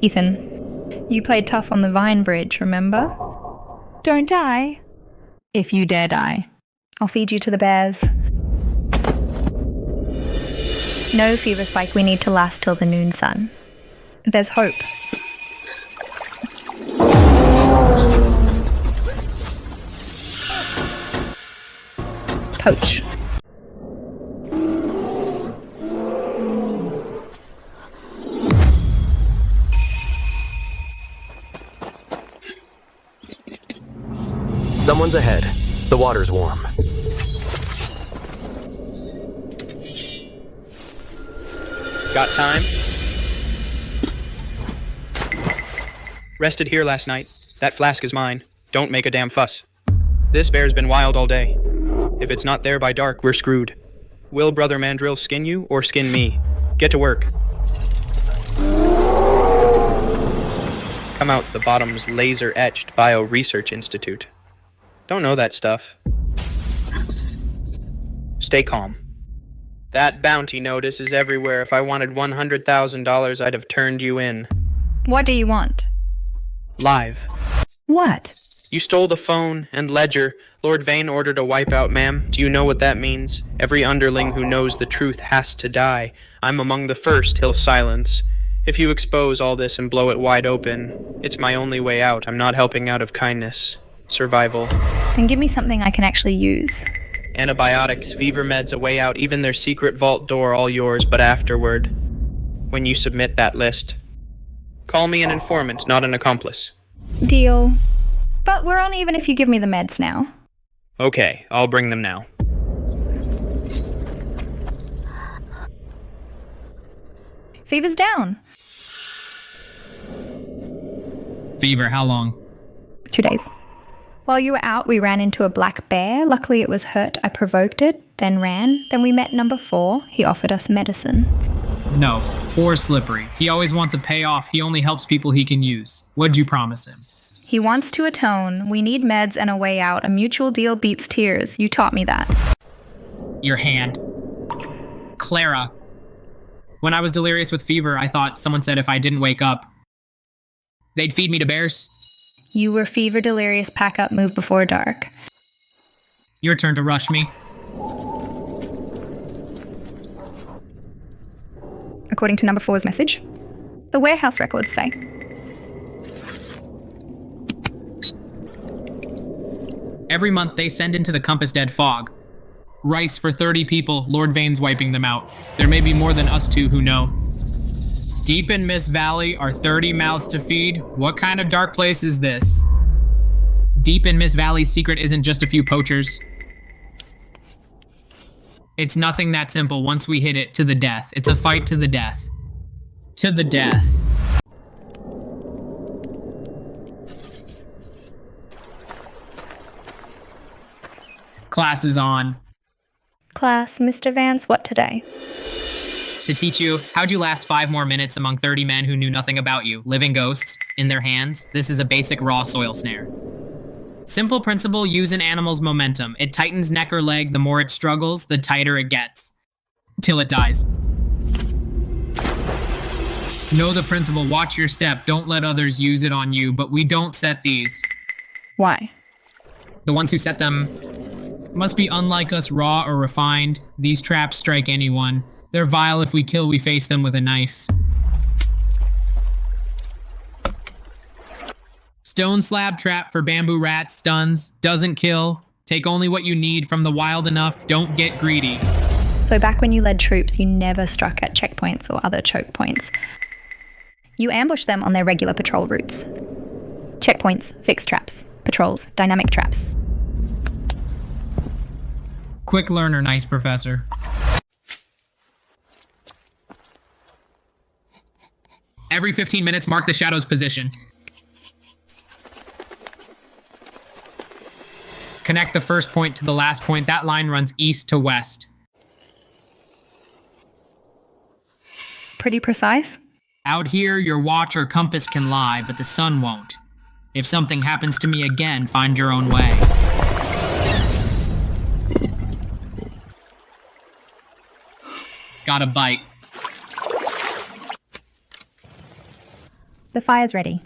Speaker 2: Ethan, you played tough on the Vine Bridge, remember? Don't die. If you dare die. I'll feed you to the bears. No fever spike, we need to last till the noon sun. There's hope. Poach.
Speaker 4: Someone's ahead. The water's warm.
Speaker 6: Got time? Rested here last night. That flask is mine. Don't make a damn fuss. This bear's been wild all day. If it's not there by dark, we're screwed. Will Brother Mandrill skin you or skin me? Get to work. Come out the bottom's laser-etched Bio-Research Institute. Don't know that stuff. Stay calm. That bounty notice is everywhere. If I wanted $100,000, I'd have turned you in.
Speaker 2: What do you want?
Speaker 6: Live.
Speaker 2: What?
Speaker 6: You stole the phone and ledger. Lord Vane ordered a wipeout, ma'am. Do you know what that means? Every underling who knows the truth has to die. I'm among the first he'll silence. If you expose all this and blow it wide open, it's my only way out. I'm not helping out of kindness. Survival.
Speaker 2: Then give me something I can actually use.
Speaker 6: Antibiotics, fever meds, a way out, even their secret vault door, all yours, but afterward. When you submit that list. Call me an informant, not an accomplice.
Speaker 2: Deal. But we're on even if you give me the meds now.
Speaker 6: Okay, I'll bring them now.
Speaker 2: Fever's down.
Speaker 1: Fever, how long?
Speaker 2: 2 days. While you were out, we ran into a black bear. Luckily it was hurt. I provoked it, then ran. Then we met number 4. He offered us medicine.
Speaker 1: No, 4 slippery. He always wants a payoff. He only helps people he can use. What'd you promise him?
Speaker 2: He wants to atone. We need meds and a way out. A mutual deal beats tears. You taught me that.
Speaker 1: Your hand. Clara. When I was delirious with fever, I thought someone said if I didn't wake up, they'd feed me to bears.
Speaker 2: You were fever delirious, pack up, move before dark.
Speaker 1: Your turn to rush me.
Speaker 2: According to number 4's message, the warehouse records say.
Speaker 1: Every month they send into the compass dead fog. Rice for 30 people, Lord Vane's wiping them out. There may be more than us two who know. Deep in Mist Valley are 30 mouths to feed. What kind of dark place is this? Deep in Mist Valley's secret isn't just a few poachers. It's nothing that simple once we hit it to the death. It's a fight to the death. To the death. Class is on.
Speaker 2: Class, Mr. Vance, what today?
Speaker 1: To teach you, how'd you last 5 more minutes among 30 men who knew nothing about you? Living ghosts, in their hands. This is a basic raw soil snare. Simple principle, use an animal's momentum. It tightens neck or leg, the more it struggles, the tighter it gets. Till it dies. Know the principle, watch your step, don't let others use it on you, but we don't set these.
Speaker 2: Why?
Speaker 1: The ones who set them must be unlike us, raw or refined. These traps strike anyone. They're vile. If we kill, we face them with a knife. Stone slab trap for bamboo rats, stuns, doesn't kill. Take only what you need from the wild enough, don't get greedy.
Speaker 2: So back when you led troops, you never struck at checkpoints or other choke points. You ambushed them on their regular patrol routes. Checkpoints, fixed traps, patrols, dynamic traps.
Speaker 1: Quick learner, nice professor. Every 15 minutes, mark the shadow's position. Connect the first point to the last point. That line runs east to west.
Speaker 2: Pretty precise?
Speaker 1: Out here, your watch or compass can lie, but the sun won't. If something happens to me again, find your own way. Got a bite.
Speaker 2: The fire's ready.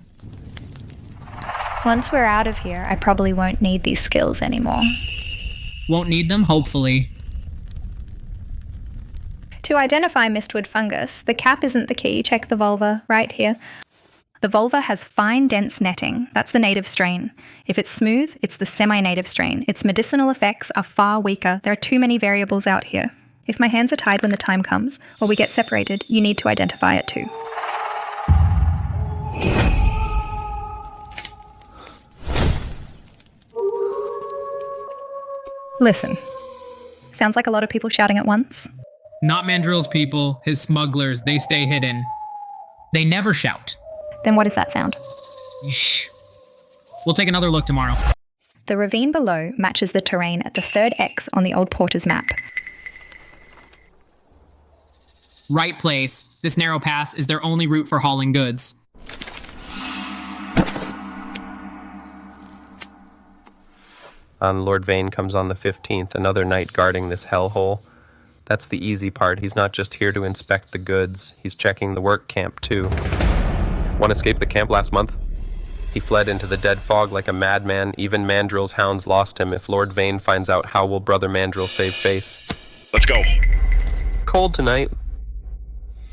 Speaker 2: Once we're out of here, I probably won't need these skills anymore.
Speaker 1: Won't need them, hopefully.
Speaker 2: To identify mistwood fungus, the cap isn't the key. Check the vulva, right here. The vulva has fine, dense netting. That's the native strain. If it's smooth, it's the semi-native strain. Its medicinal effects are far weaker. There are too many variables out here. If my hands are tied when the time comes, or we get separated, you need to identify it too. Listen. Sounds like a lot of people shouting at once.
Speaker 1: Not Mandrill's people, his smugglers, they stay hidden. They never shout.
Speaker 2: Then what does that sound?
Speaker 1: Shh. We'll take another look tomorrow.
Speaker 2: The ravine below matches the terrain at the 3rd X on the old Porter's map.
Speaker 1: Right place. This narrow pass is their only route for hauling goods.
Speaker 9: Lord Vane comes on the 15th, another night guarding this hellhole. That's the easy part. He's not just here to inspect the goods. He's checking the work camp, too. One escaped the camp last month. He fled into the dead fog like a madman. Even Mandrill's hounds lost him. If Lord Vane finds out, how will Brother Mandrill save face?
Speaker 8: Let's go.
Speaker 9: Cold tonight.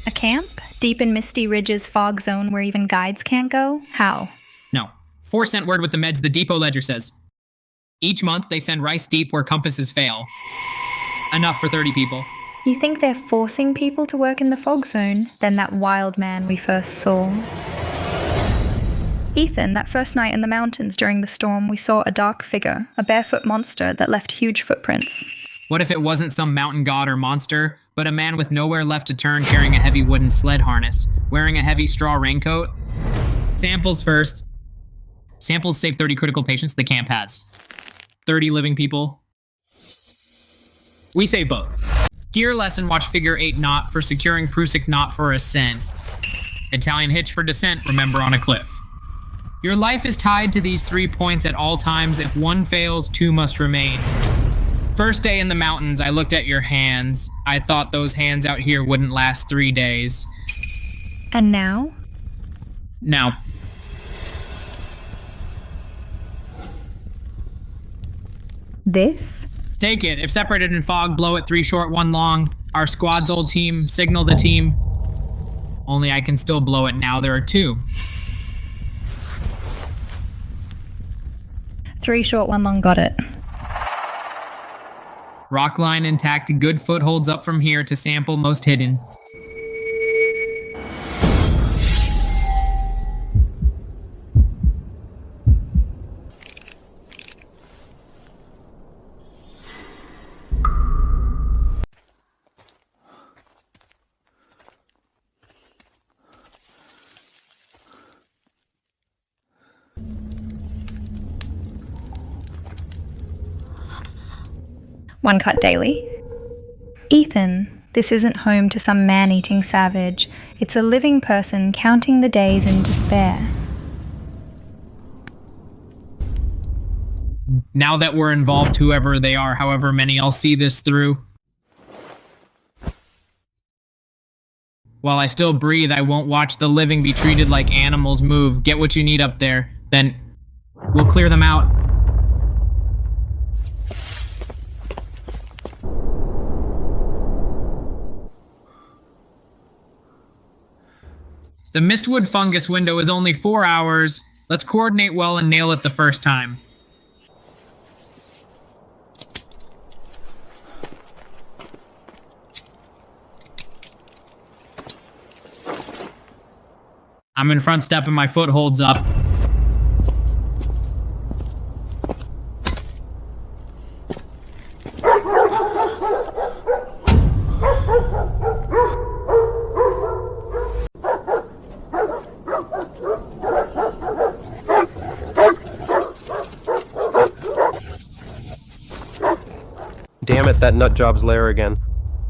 Speaker 2: A camp? Deep in Misty Ridge's fog zone where even guides can't go? How?
Speaker 1: No. 4 sent word with the meds, the depot ledger says. Each month, they send rice deep where compasses fail. Enough for 30 people.
Speaker 2: You think they're forcing people to work in the fog zone? Then that wild man we first saw. Ethan, that first night in the mountains during the storm, we saw a dark figure, a barefoot monster that left huge footprints.
Speaker 1: What if it wasn't some mountain god or monster, but a man with nowhere left to turn carrying a heavy wooden sled harness, wearing a heavy straw raincoat? Samples first. Samples save 30 critical patients the camp has. 30 living people. We save both. Gear lesson, watch figure 8 knot for securing Prusik knot for ascent. Italian hitch for descent, remember on a cliff. Your life is tied to these 3 points at all times. If one fails, 2 must remain. First day in the mountains, I looked at your hands. I thought those hands out here wouldn't last 3 days.
Speaker 2: And now?
Speaker 1: Now.
Speaker 2: This?
Speaker 1: Take it. If separated in fog, blow it 3 short, 1 long. Our squad's old team, signal the team. Only I can still blow it now. There are 2.
Speaker 2: 3 short, 1 long, got it.
Speaker 1: Rock line intact, good footholds up from here to sample most hidden.
Speaker 2: One cut daily. Ethan, this isn't home to some man-eating savage. It's a living person counting the days in despair.
Speaker 1: Now that we're involved, whoever they are, however many, I'll see this through. While I still breathe, I won't watch the living be treated like animals. Move. Get what you need up there. Then we'll clear them out. The Mistwood fungus window is only 4 hours. Let's coordinate well and nail it the first time. I'm in front step and my foot holds up.
Speaker 9: Damn it, that nut job's lair again.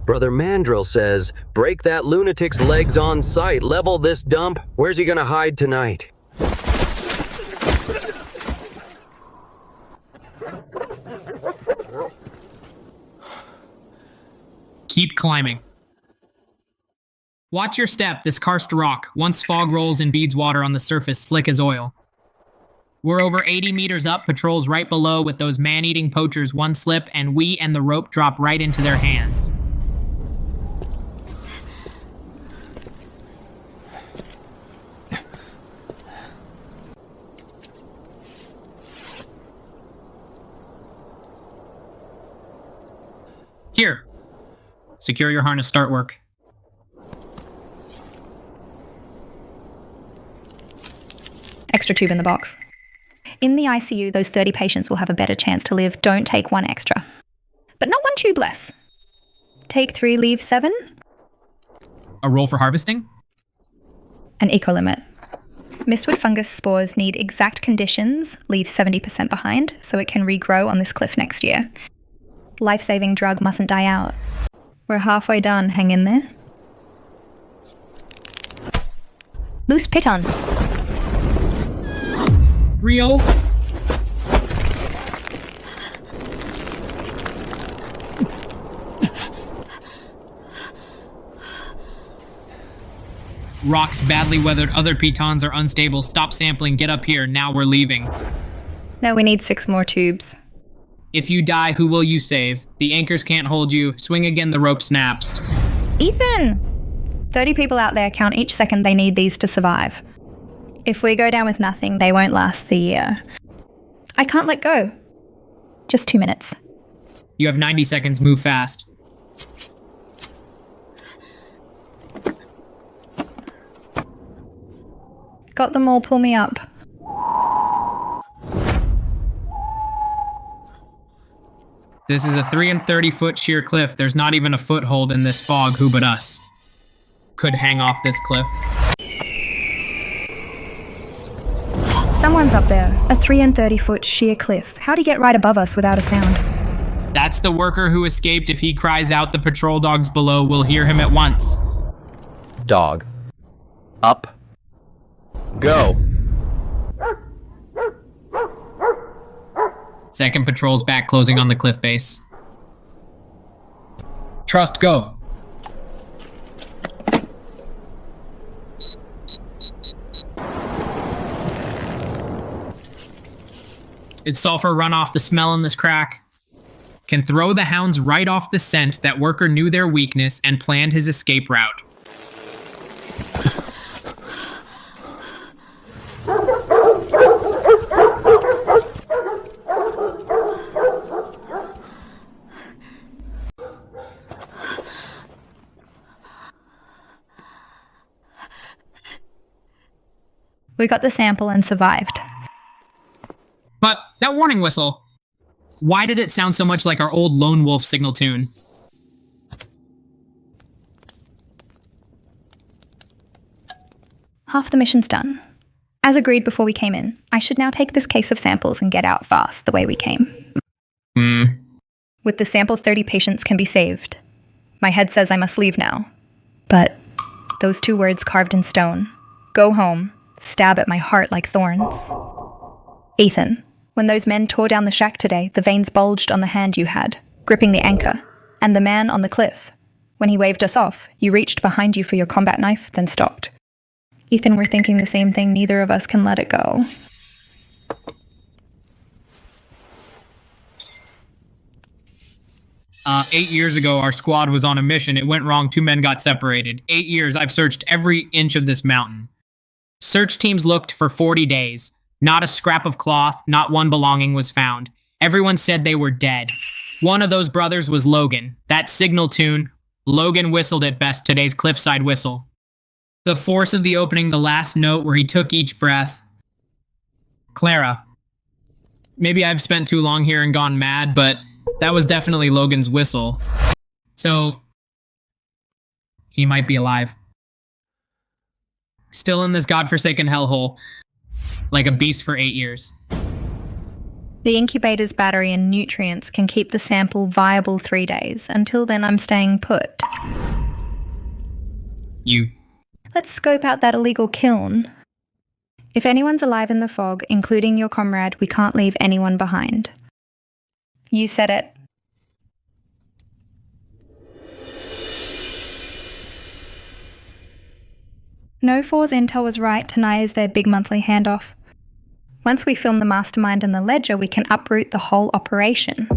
Speaker 4: Brother Mandrill says, break that lunatic's legs on sight, level this dump. Where's he gonna hide tonight?
Speaker 1: Keep climbing. Watch your step, this karst rock. Once fog rolls and beads water on the surface, slick as oil. We're over 80 meters up, patrols right below with those man-eating poachers. One slip, and we and the rope drop right into their hands. Here. Secure your harness, start work.
Speaker 2: Extra tube in the box. In the ICU, those 30 patients will have a better chance to live. Don't take 1 extra. But not 1 tube less. Take 3, leave 7.
Speaker 1: A roll for harvesting?
Speaker 2: An eco limit. Mistwood fungus spores need exact conditions, leave 70% behind, so it can regrow on this cliff next year. Life-saving drug mustn't die out. We're halfway done, hang in there. Loose piton.
Speaker 1: Rio? Rocks badly weathered, other pitons are unstable. Stop sampling, get up here, now we're leaving.
Speaker 2: No, we need 6 more tubes.
Speaker 1: If you die, who will you save? The anchors can't hold you. Swing again, the rope snaps.
Speaker 2: Ethan! 30 people out there, count each second they need these to survive. If we go down with nothing, they won't last the year. I can't let go. Just 2 minutes.
Speaker 1: You have 90 seconds, move fast.
Speaker 2: Got them all, pull me up.
Speaker 1: This is a 330-foot sheer cliff. There's not even a foothold in this fog. Who but us could hang off this cliff?
Speaker 2: Someone's up there. A 330-foot sheer cliff. How'd he get right above us without a sound?
Speaker 1: That's the worker who escaped. If he cries out, the patrol dogs below will hear him at once.
Speaker 10: Dog. Up. Go.
Speaker 1: Second patrol's back, closing on the cliff base. Trust, go. It's sulfur runoff. The smell in this crack can throw the hounds right off the scent. That worker knew their weakness and planned his escape route.
Speaker 2: We got the sample and survived.
Speaker 1: But that warning whistle, why did it sound so much like our old lone wolf signal tune?
Speaker 2: Half the mission's done. As agreed before we came in, I should now take this case of samples and get out fast the way we came. With the sample, 30 patients can be saved. My head says I must leave now. But those two words carved in stone, go home, stab at my heart like thorns. Ethan, when those men tore down the shack today, the veins bulged on the hand you had, gripping the anchor, and the man on the cliff. When he waved us off, you reached behind you for your combat knife, then stopped. Ethan, we're thinking the same thing. Neither of us can let it go.
Speaker 1: 8 years ago, our squad was on a mission. It went wrong. 2 men got separated. 8 years, I've searched every inch of this mountain. Search teams looked for 40 days. Not a scrap of cloth, not one belonging was found. Everyone said they were dead. One of those brothers was Logan. That signal tune, Logan whistled at best, today's cliffside whistle. The force of the opening, the last note where he took each breath. Clara. Maybe I've spent too long here and gone mad, but that was definitely Logan's whistle. So, he might be alive. Still in this godforsaken hellhole, like a beast for 8 years.
Speaker 2: The incubator's battery and nutrients can keep the sample viable 3 days. Until then, I'm staying put. Let's scope out that illegal kiln. If anyone's alive in the fog, including your comrade, we can't leave anyone behind. You said it. No 4's intel was right. Tonight is their big monthly handoff. Once we film the mastermind and the ledger, we can uproot the whole operation.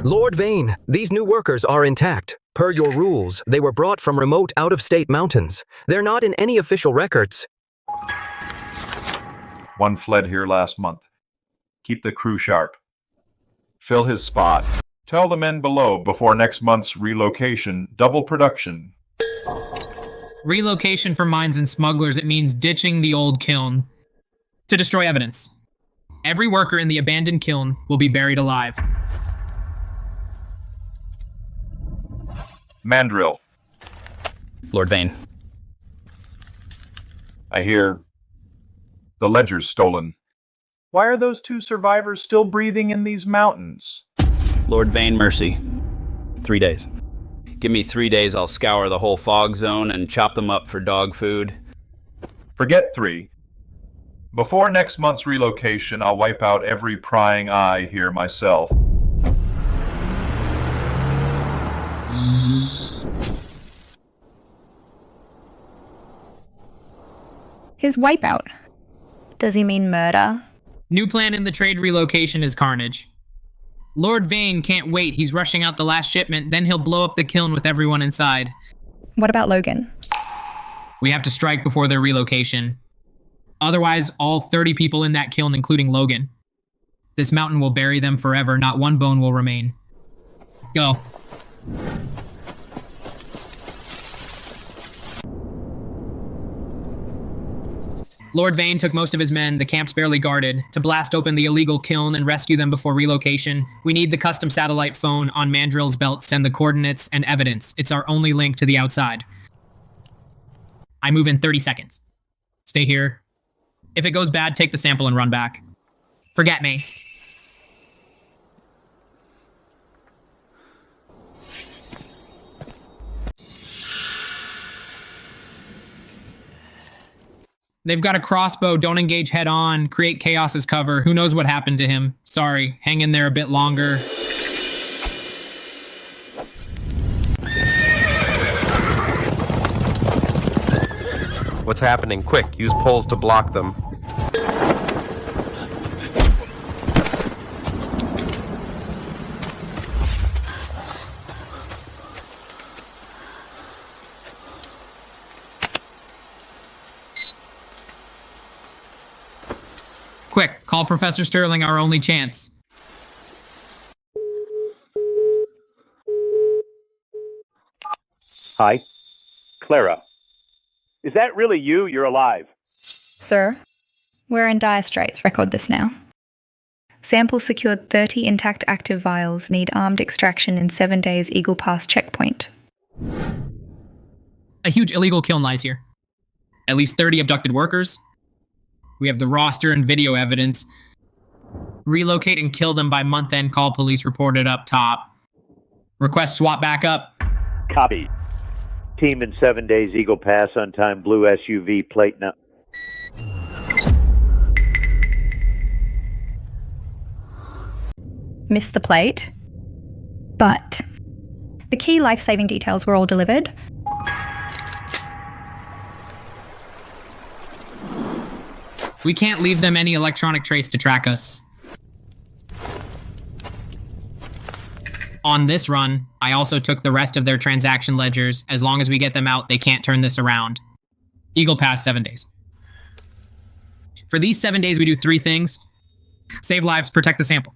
Speaker 4: Lord Vane, these new workers are intact. Per your rules, they were brought from remote out-of-state mountains. They're not in any official records.
Speaker 11: One fled here last month. Keep the crew sharp. Fill his spot. Tell the men below before next month's relocation, double production.
Speaker 1: Relocation for mines and smugglers, it means ditching the old kiln to destroy evidence. Every worker in the abandoned kiln will be buried alive.
Speaker 11: Mandrill.
Speaker 5: Lord Vane.
Speaker 11: I hear the ledger's stolen. Why are those 2 survivors still breathing in these mountains?
Speaker 5: Lord Vane, mercy. 3 days. Give me 3 days, I'll scour the whole fog zone and chop them up for dog food.
Speaker 11: Forget 3. Before next month's relocation, I'll wipe out every prying eye here myself.
Speaker 2: His wipeout. Does he mean murder?
Speaker 1: New plan in the trade relocation is carnage. Lord Vane can't wait. He's rushing out the last shipment, then he'll blow up the kiln with everyone inside.
Speaker 2: What about Logan?
Speaker 1: We have to strike before their relocation. Otherwise, all 30 people in that kiln, including Logan. This mountain will bury them forever. Not one bone will remain. Go. Lord Vane took most of his men, the camp's barely guarded, to blast open the illegal kiln and rescue them before relocation. We need the custom satellite phone on Mandrill's belt to send the coordinates and evidence. It's our only link to the outside. I move in 30 seconds. Stay here. If it goes bad, take the sample and run back. Forget me. They've got a crossbow. Don't engage head on. Create chaos as cover. Who knows what happened to him? Sorry. Hang in there a bit longer.
Speaker 9: What's happening? Quick, use poles to block them.
Speaker 1: Quick, call Professor Sterling, our only chance.
Speaker 3: Hi. Clara. Is that really you? You're alive.
Speaker 2: Sir, we're in dire straits. Record this now. Sample secured 30 intact active vials. Need armed extraction in 7 days. Eagle Pass checkpoint.
Speaker 1: A huge illegal kiln lies here. At least 30 abducted workers. We have the roster and video evidence. Relocate and kill them by month end. Call police reported up top. Request swap back up.
Speaker 3: Copy. Team in 7 days. Eagle Pass on time. Blue SUV plate now.
Speaker 2: Missed the plate. But the key life-saving details were all delivered.
Speaker 1: We can't leave them any electronic trace to track us. On this run, I also took the rest of their transaction ledgers. As long as we get them out, they can't turn this around. Eagle Pass 7 days. For these 7 days, we do 3 things. Save lives, protect the sample.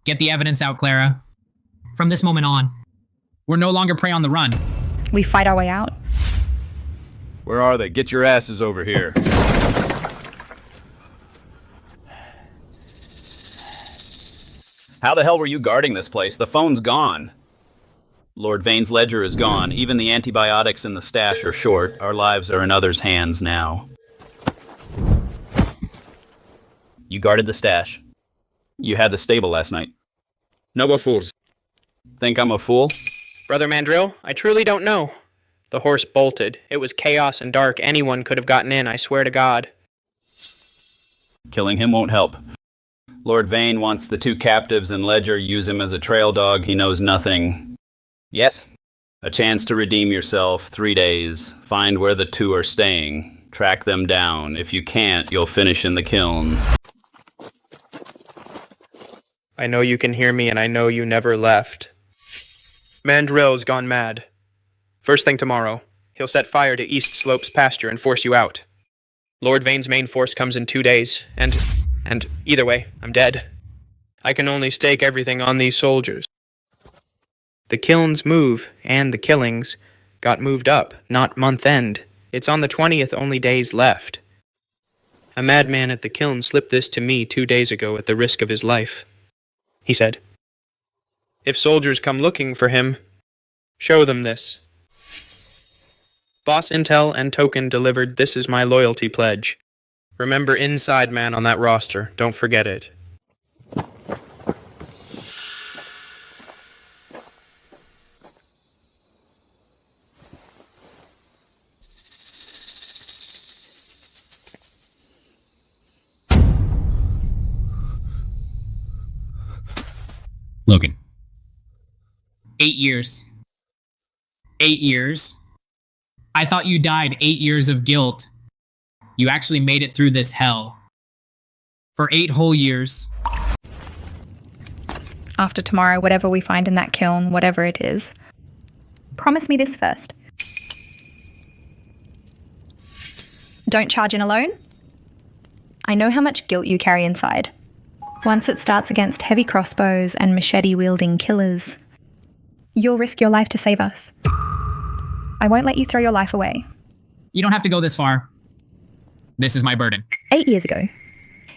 Speaker 1: Get the evidence out, Clara. From this moment on, we're no longer prey on the run.
Speaker 2: We fight our way out.
Speaker 5: Where are they? Get your asses over here. How the hell were you guarding this place? The phone's gone. Lord Vane's ledger is gone. Even the antibiotics in the stash are short. Our lives are in others' hands now. You guarded the stash. You had the stable last night. No fools. Think I'm a fool?
Speaker 6: Brother Mandrill, I truly don't know. The horse bolted. It was chaos and dark. Anyone could have gotten in, I swear to God.
Speaker 5: Killing him won't help. Lord Vane wants the 2 captives and Ledger. Use him as a trail dog. He knows nothing. Yes? A chance to redeem yourself. 3 days. Find where the 2 are staying. Track them down. If you can't, you'll finish in the kiln.
Speaker 6: I know you can hear me, and I know you never left. Mandrill's gone mad. First thing tomorrow, he'll set fire to East Slope's pasture and force you out. Lord Vane's main force comes in 2 days, and either way, I'm dead. I can only stake everything on these soldiers. The kilns move, and the killings got moved up, not month end. It's on the 20th, only days left. A madman at the kiln slipped this to me 2 days ago at the risk of his life. He said, "If soldiers come looking for him, show them this." Boss Intel and Token delivered. This is my loyalty pledge. Remember Inside Man on that roster. Don't forget it.
Speaker 1: Logan. 8 years. 8 years? I thought you died 8 years of guilt. You actually made it through this hell. For 8 whole years.
Speaker 2: After tomorrow, whatever we find in that kiln, whatever it is, promise me this first. Don't charge in alone? I know how much guilt you carry inside. Once it starts against heavy crossbows and machete-wielding killers, you'll risk your life to save us. I won't let you throw your life away.
Speaker 1: You don't have to go this far. This is my burden.
Speaker 2: 8 years ago.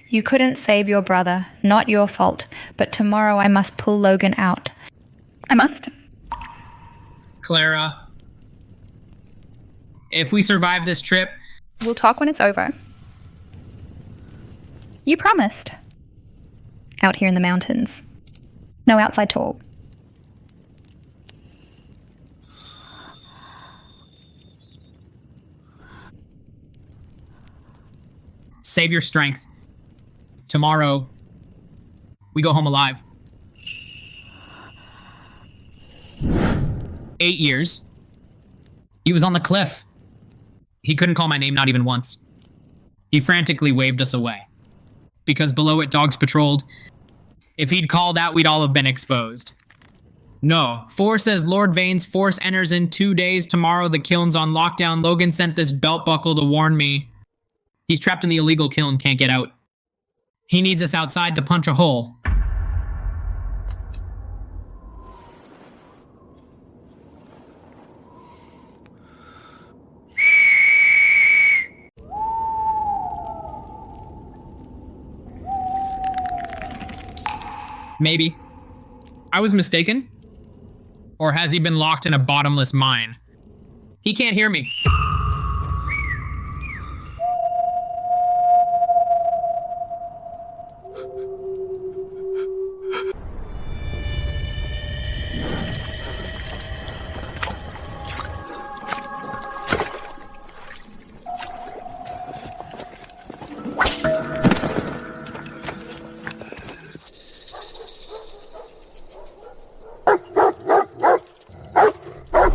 Speaker 2: You couldn't save your brother, not your fault, but tomorrow I must pull Logan out. I must.
Speaker 1: Clara, if we survive this trip,
Speaker 2: We'll talk when it's over. You promised. Out here in the mountains. No outside talk.
Speaker 1: save your strength. Tomorrow, we go home alive. 8 years. He was on the cliff. He couldn't call my name, not even once. He frantically waved us away. Because below it, dogs patrolled. If he'd called out, we'd all have been exposed. No. 4 says Lord Vane's force enters in 2 days. Tomorrow the kiln's on lockdown. Logan sent this belt buckle to warn me. He's trapped in the illegal kiln, can't get out. He needs us outside to punch a hole. Maybe. I was mistaken? Or has he been locked in a bottomless mine? He can't hear me.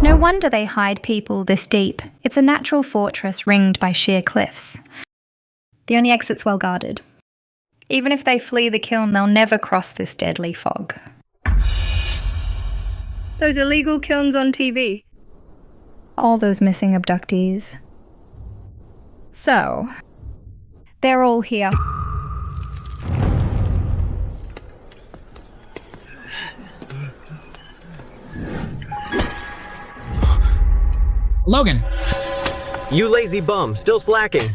Speaker 2: No wonder they hide people this deep. It's a natural fortress ringed by sheer cliffs. The only exit's well guarded. Even if they flee the kiln, they'll never cross this deadly fog. Those illegal kilns on TV. All those missing abductees. So, they're all here.
Speaker 1: Logan!
Speaker 4: You lazy bum, still slacking.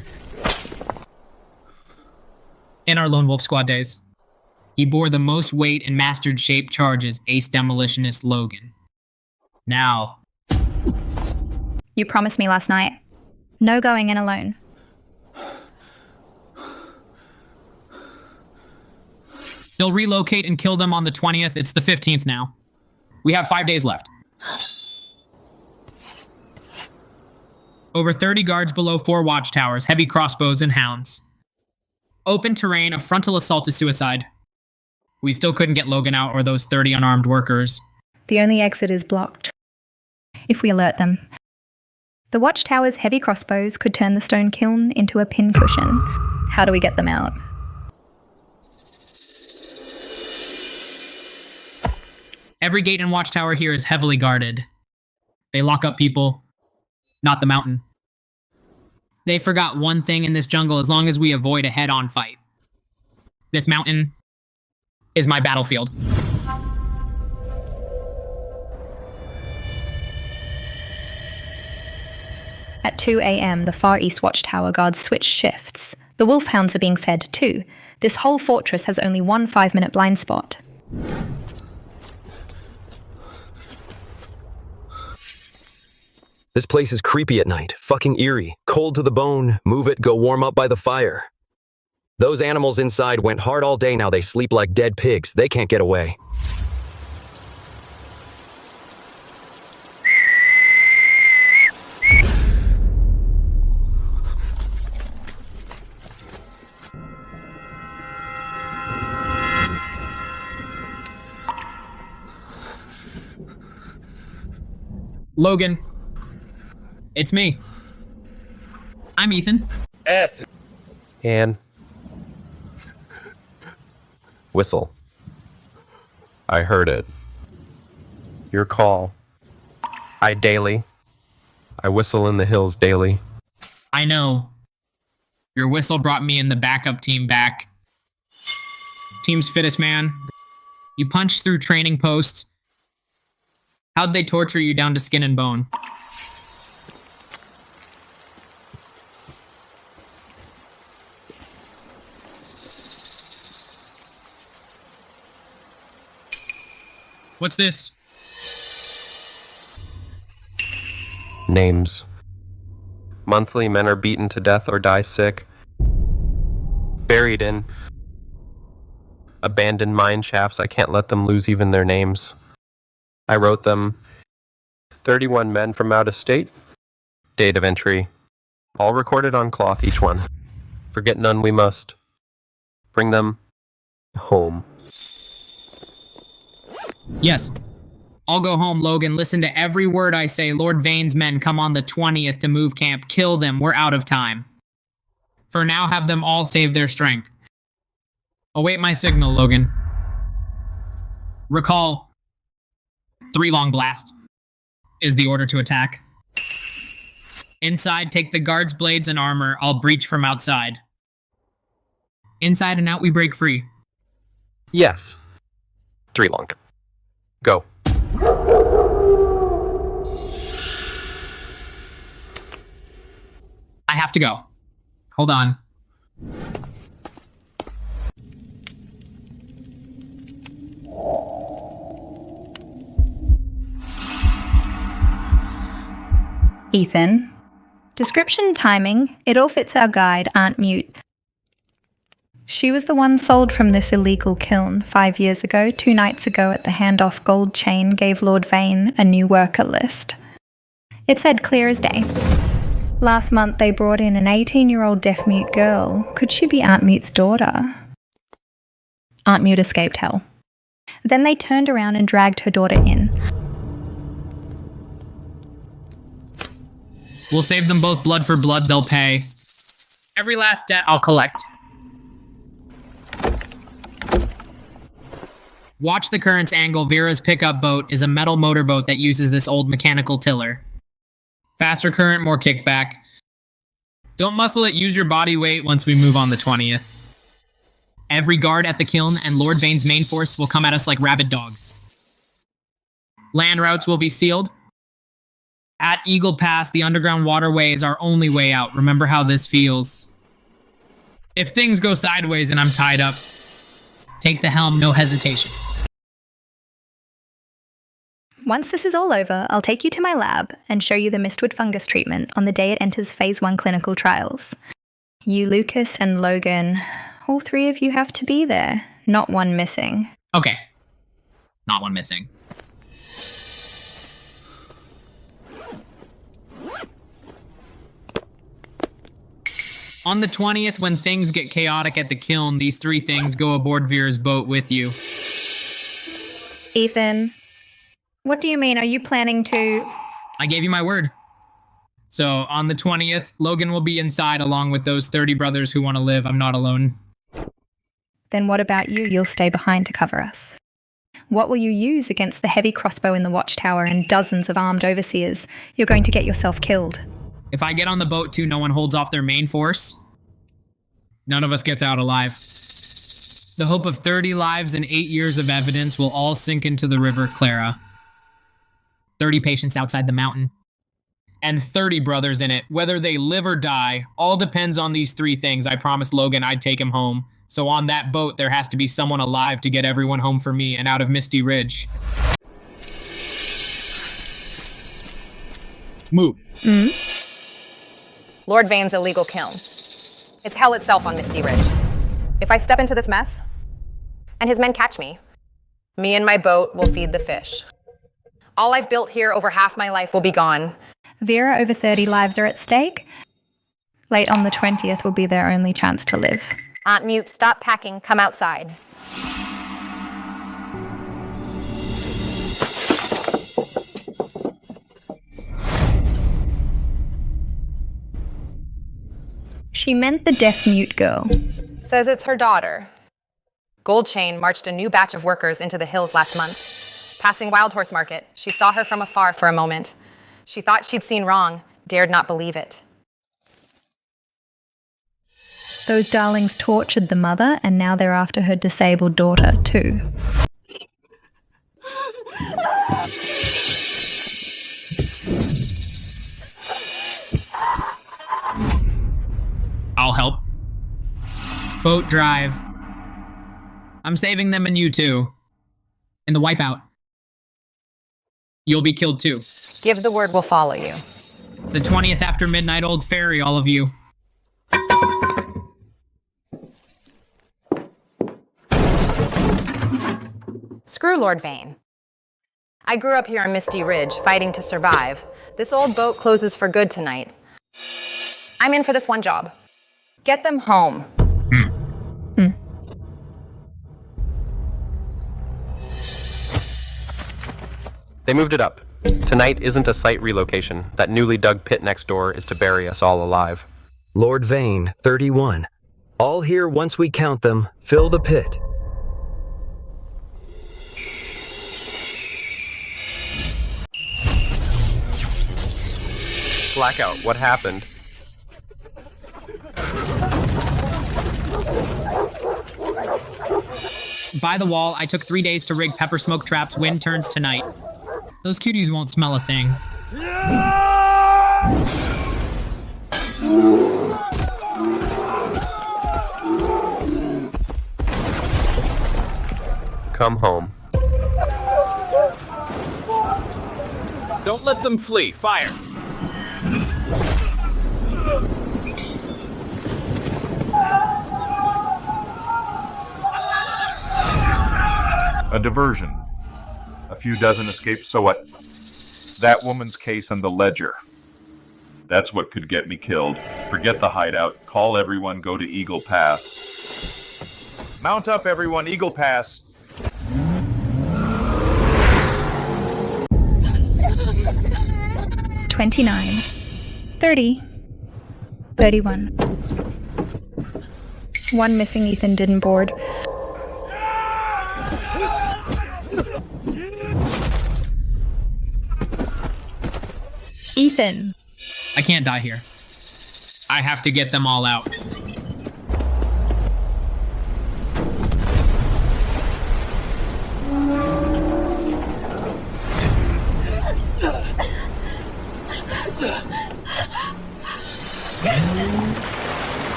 Speaker 1: In our Lone Wolf Squad days, he bore the most weight and mastered shape charges, ace demolitionist Logan. Now,
Speaker 2: You promised me last night. No going in alone.
Speaker 1: they'll relocate and kill them on the 20th. It's the 15th now. We have 5 days left. Over 30 guards below 4 watchtowers, heavy crossbows and hounds. Open terrain, a frontal assault is suicide. We still couldn't get Logan out or those 30 unarmed workers.
Speaker 2: The only exit is blocked. If we alert them. The watchtower's heavy crossbows could turn the stone kiln into a pincushion. How do we get them out?
Speaker 1: Every gate and watchtower here is heavily guarded. They lock up people, not the mountain. They forgot one thing in this jungle: as long as we avoid a head-on fight. This mountain is my battlefield.
Speaker 2: At 2 a.m., the Far East Watchtower guards switch shifts. The wolfhounds are being fed too. This whole fortress has only one 5-minute blind spot.
Speaker 4: This place is creepy at night, fucking eerie, cold to the bone, move it, go warm up by the fire. Those animals inside went hard all day, now they sleep like dead pigs, they can't get away.
Speaker 1: Logan. It's me. I'm Ethan.
Speaker 9: And whistle. I heard it. Your call. I whistle in the hills daily.
Speaker 1: I know. Your whistle brought me and the backup team back. Team's fittest man. You punched through training posts. How'd they torture you down to skin and bone? What's this?
Speaker 9: Names. Monthly, men are beaten to death or die sick. Buried in abandoned mine shafts. I can't let them lose even their names. I wrote them. 31 men from out of state. Date of entry. All recorded on cloth, each one. Forget none we must. Bring them home.
Speaker 1: Yes. I'll go home, Logan. Listen to every word I say. Lord Vane's men come on the 20th to move camp. Kill them. We're out of time. For now, have them all save their strength. Await my signal, Logan. Recall, 3 long blast is the order to attack. Inside, take the guards' blades and armor. I'll breach from outside. Inside and out, we break free.
Speaker 9: Yes. 3 long. Go.
Speaker 1: I have to go. Hold on.
Speaker 2: Ethan. Description, timing, it all fits our guide, Aunt Mute. She was the one sold from this illegal kiln 5 years ago. 2 nights ago at the handoff gold chain gave Lord Vane a new worker list. It said clear as day. Last month they brought in an 18-year-old deaf-mute girl. Could she be Aunt Mute's daughter? Aunt Mute escaped hell. Then they turned around and dragged her daughter in.
Speaker 1: We'll save them both blood for blood, they'll pay. Every last debt I'll collect. Watch the currents angle. Vera's pickup boat is a metal motorboat that uses this old mechanical tiller. Faster current, more kickback. Don't muscle it, use your body weight once we move on the 20th. Every guard at the kiln and Lord Vane's main force will come at us like rabid dogs. Land routes will be sealed. At Eagle Pass, the underground waterway is our only way out. Remember how this feels. If things go sideways and I'm tied up, take the helm, no hesitation.
Speaker 2: Once this is all over, I'll take you to my lab and show you the mistwood fungus treatment on the day it enters Phase 1 clinical trials. You, Lucas, and Logan, all 3 of you have to be there, not one missing.
Speaker 1: Okay. Not one missing. On the 20th, when things get chaotic at the kiln, these 3 things go aboard Vera's boat with you.
Speaker 2: Ethan, what do you mean? Are you planning to...
Speaker 1: I gave you my word. So, on the 20th, Logan will be inside along with those 30 brothers who want to live. I'm not alone.
Speaker 2: Then what about you? You'll stay behind to cover us. What will you use against the heavy crossbow in the watchtower and dozens of armed overseers? You're going to get yourself killed.
Speaker 1: If I get on the boat too, no one holds off their main force. None of us gets out alive. The hope of 30 lives and 8 years of evidence will all sink into the River Clara. 30 patients outside the mountain. And 30 brothers in it. Whether they live or die, all depends on these 3 things. I promised Logan I'd take him home. So on that boat, there has to be someone alive to get everyone home for me and out of Misty Ridge. Move.
Speaker 7: Lord Vane's illegal kiln. It's hell itself on Misty Ridge. If I step into this mess, and his men catch me and my boat will feed the fish. All I've built here over half my life will be gone.
Speaker 2: Vera, over 30 lives are at stake. Late on the 20th will be their only chance to live.
Speaker 7: Aunt Mute, stop packing, come outside.
Speaker 2: She meant the deaf-mute girl.
Speaker 7: Says it's her daughter. Gold Chain marched a new batch of workers into the hills last month. Passing Wild Horse Market, she saw her from afar for a moment. She thought she'd seen wrong, dared not believe it.
Speaker 2: Those darlings tortured the mother, and now they're after her disabled daughter, too.
Speaker 1: I'll help. Boat drive. I'm saving them and you too. In the wipeout. You'll be killed too.
Speaker 7: Give the word, we'll follow you.
Speaker 1: The 20th after midnight old ferry, all of you.
Speaker 7: Screw Lord Vane. I grew up here on Misty Ridge, fighting to survive. This old boat closes for good tonight. I'm in for this one job. Get them home.
Speaker 9: They moved it up. Tonight isn't a site relocation. That newly dug pit next door is to bury us all alive.
Speaker 4: Lord Vane, 31. All here once we count them. Fill the pit.
Speaker 9: Blackout, what happened?
Speaker 1: By the wall, I took 3 days to rig pepper smoke traps. Wind turns tonight. Those cuties won't smell a thing.
Speaker 9: Come home.
Speaker 5: Don't let them flee. Fire!
Speaker 11: A diversion. A few dozen escaped, so what? That woman's case and the ledger. That's what could get me killed. Forget the hideout. Call everyone, go to Eagle Pass. Mount up, everyone, Eagle Pass.
Speaker 2: $29, $30, $31. One missing Ethan didn't board. Ethan.
Speaker 1: I can't die here. I have to get them all out.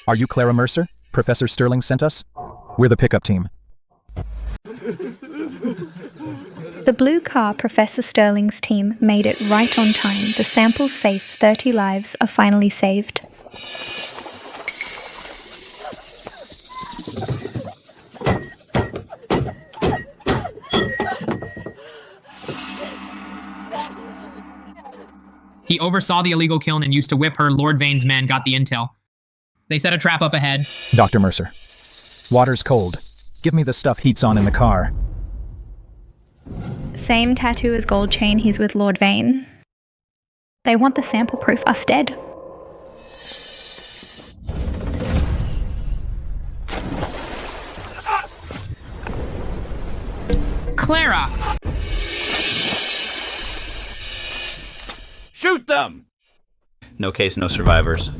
Speaker 12: Are you Clara Mercer? Professor Sterling sent us? We're the pickup team.
Speaker 2: The blue car Professor Sterling's team made it right on time. The sample safe 30 lives are finally saved.
Speaker 1: He oversaw the illegal kiln and used to whip her. Lord Vane's men got the intel. They set a trap up ahead.
Speaker 12: Dr. Mercer. Water's cold. Give me the stuff Heat's on in the car.
Speaker 2: Same tattoo as gold chain he's with Lord Vane. They want the sample proof us dead.
Speaker 1: Clara!
Speaker 5: Shoot them! No case, no survivors.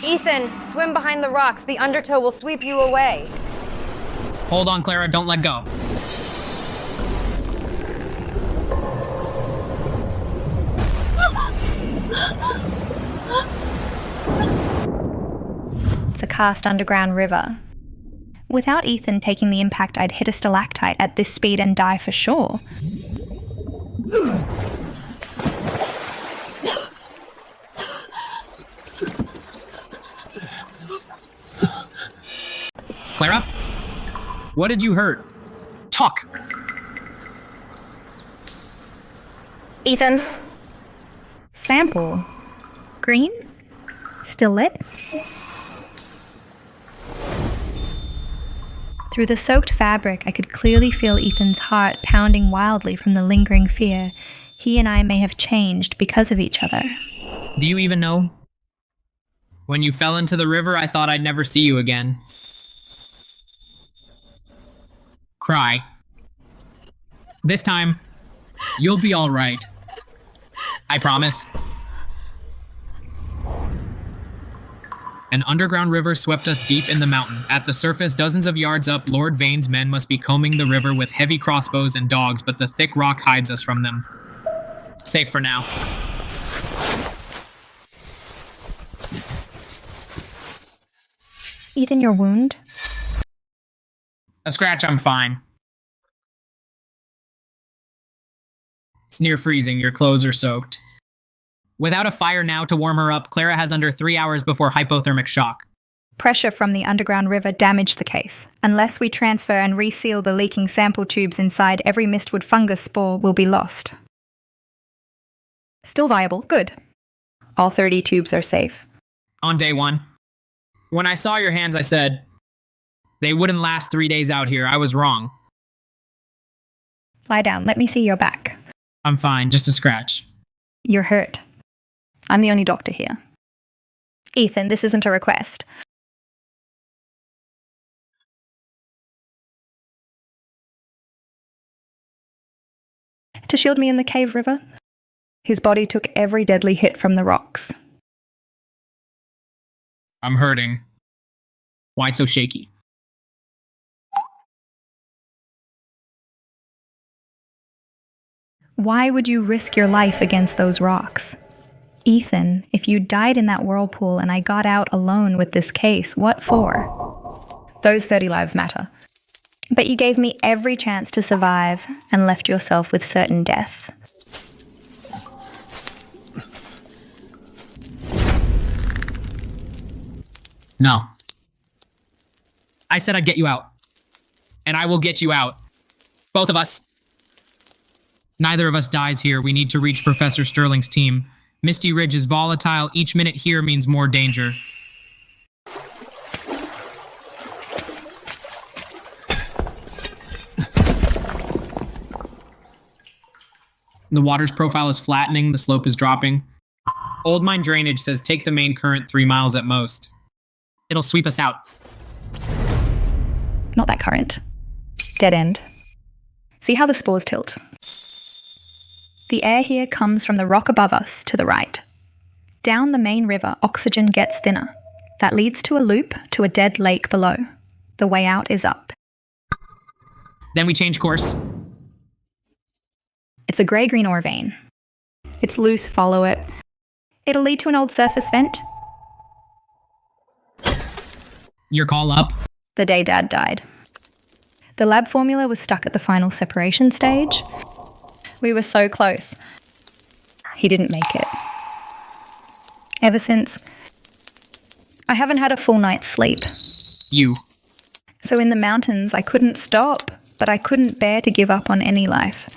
Speaker 7: Ethan, swim behind the rocks. The undertow will sweep you away.
Speaker 1: Hold on, Clara. Don't let go.
Speaker 2: It's a cast underground river. Without Ethan taking the impact, I'd hit a stalactite at this speed and die for sure.
Speaker 1: Clara? What did you hurt? Talk!
Speaker 2: Ethan. Sample. Green? Still lit? Through the soaked fabric, I could clearly feel Ethan's heart pounding wildly from the lingering fear. He and I may have changed because of each other.
Speaker 1: Do you even know? When you fell into the river, I thought I'd never see you again. Cry. This time, you'll be all right. I promise. An underground river swept us deep in the mountain. At the surface, dozens of yards up, Lord Vane's men must be combing the river with heavy crossbows and dogs, but the thick rock hides us from them. Safe for now.
Speaker 2: Ethan, your wound?
Speaker 1: A scratch, I'm fine. It's near freezing, your clothes are soaked. Without a fire now to warm her up, Clara has under 3 hours before hypothermic shock.
Speaker 2: Pressure from the underground river damaged the case. Unless we transfer and reseal the leaking sample tubes inside, every mistwood fungus spore will be lost. Still viable. Good. All 30 tubes are safe.
Speaker 1: On day 1. When I saw your hands, I said, they wouldn't last 3 days out here. I was wrong.
Speaker 2: Lie down. Let me see your back.
Speaker 1: I'm fine, just a scratch.
Speaker 2: You're hurt. I'm the only doctor here. Ethan, this isn't a request. To shield me in the cave river? His body took every deadly hit from the rocks.
Speaker 1: I'm hurting. Why so shaky?
Speaker 2: Why would you risk your life against those rocks? Ethan, if you died in that whirlpool and I got out alone with this case, what for? Those 30 lives matter. But you gave me every chance to survive and left yourself with certain death.
Speaker 1: No. I said I'd get you out. And I will get you out. Both of us. Neither of us dies here. We need to reach Professor Sterling's team. Misty Ridge is volatile. Each minute here means more danger. The water's profile is flattening. The slope is dropping. Old mine drainage says take the main current 3 miles at most. It'll sweep us out.
Speaker 2: Not that current. Dead end. See how the spores tilt? The air here comes from the rock above us to the right. Down the main river, oxygen gets thinner. That leads to a loop to a dead lake below. The way out is up.
Speaker 1: Then we change course.
Speaker 2: It's a grey-green ore vein. It's loose, follow it. It'll lead to an old surface vent.
Speaker 1: Your call up?
Speaker 2: The day Dad died. The lab formula was stuck at the final separation stage. We were so close. He didn't make it. Ever since, I haven't had a full night's sleep.
Speaker 1: You.
Speaker 2: So in the mountains, I couldn't stop, but I couldn't bear to give up on any life.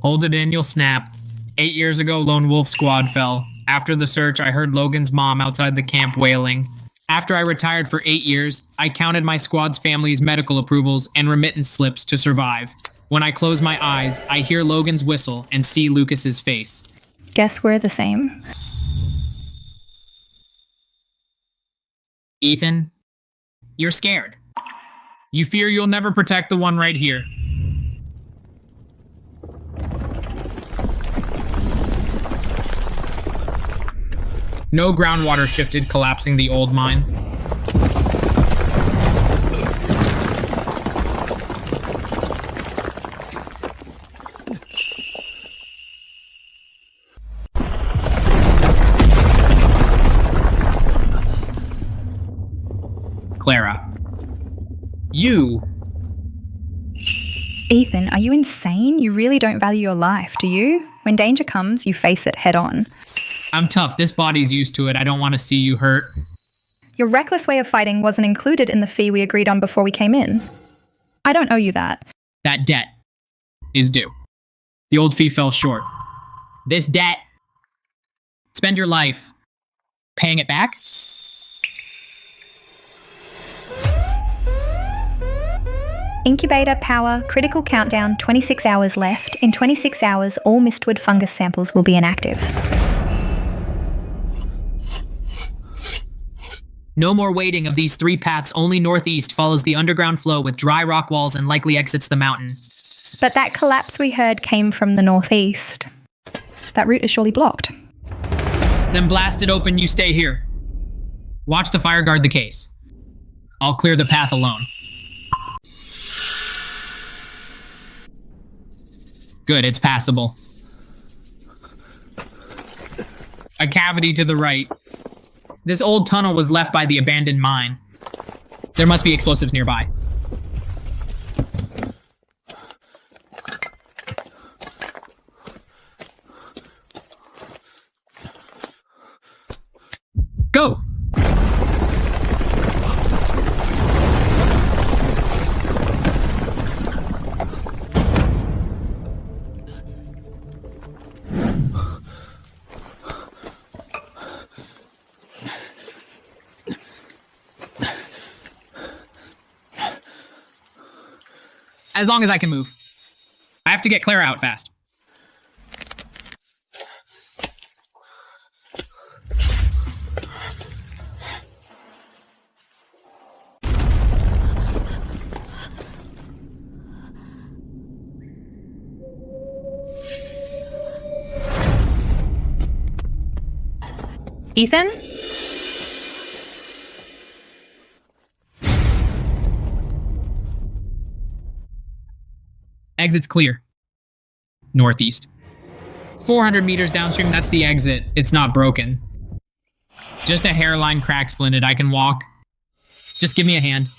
Speaker 1: Hold it in, you'll snap. 8 years ago, Lone Wolf Squad fell. After the search, I heard Logan's mom outside the camp wailing. After I retired for 8 years, I counted my squad's family's medical approvals and remittance slips to survive. When I close my eyes, I hear Logan's whistle and see Lucas's face.
Speaker 2: Guess we're the same.
Speaker 1: Ethan, you're scared. You fear you'll never protect the one right here. No groundwater shifted, collapsing the old mine. Clara. You.
Speaker 2: Ethan, are you insane? You really don't value your life, do you? When danger comes, you face it head on.
Speaker 1: I'm tough. This body's used to it. I don't want to see you hurt.
Speaker 2: Your reckless way of fighting wasn't included in the fee we agreed on before we came in. I don't owe you that.
Speaker 1: That debt is due. The old fee fell short. This debt, spend your life paying it back?
Speaker 2: Incubator power, critical countdown, 26 hours left. In 26 hours, all mistwood fungus samples will be inactive.
Speaker 1: No more waiting of these 3 paths. Only northeast follows the underground flow with dry rock walls and likely exits the mountain.
Speaker 2: But that collapse we heard came from the northeast. That route is surely blocked.
Speaker 1: Then blast it open, you stay here. Watch the fire guard the case. I'll clear the path alone. Good, it's passable. A cavity to the right. This old tunnel was left by the abandoned mine. There must be explosives nearby. Go! As long as I can move. I have to get Clara out fast.
Speaker 2: Ethan?
Speaker 1: Exit's clear. Northeast. 400 meters downstream, that's the exit. It's not broken. Just a hairline crack splinted. I can walk. Just give me a hand.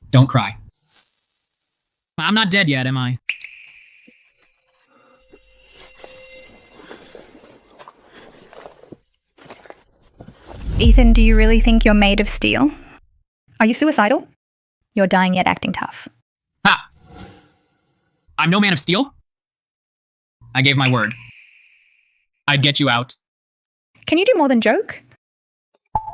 Speaker 1: Don't cry. I'm not dead yet, am I?
Speaker 2: Ethan, do you really think you're made of steel? Are you suicidal? You're dying yet acting tough.
Speaker 1: Ha! I'm no man of steel. I gave my word. I'd get you out.
Speaker 2: Can you do more than joke?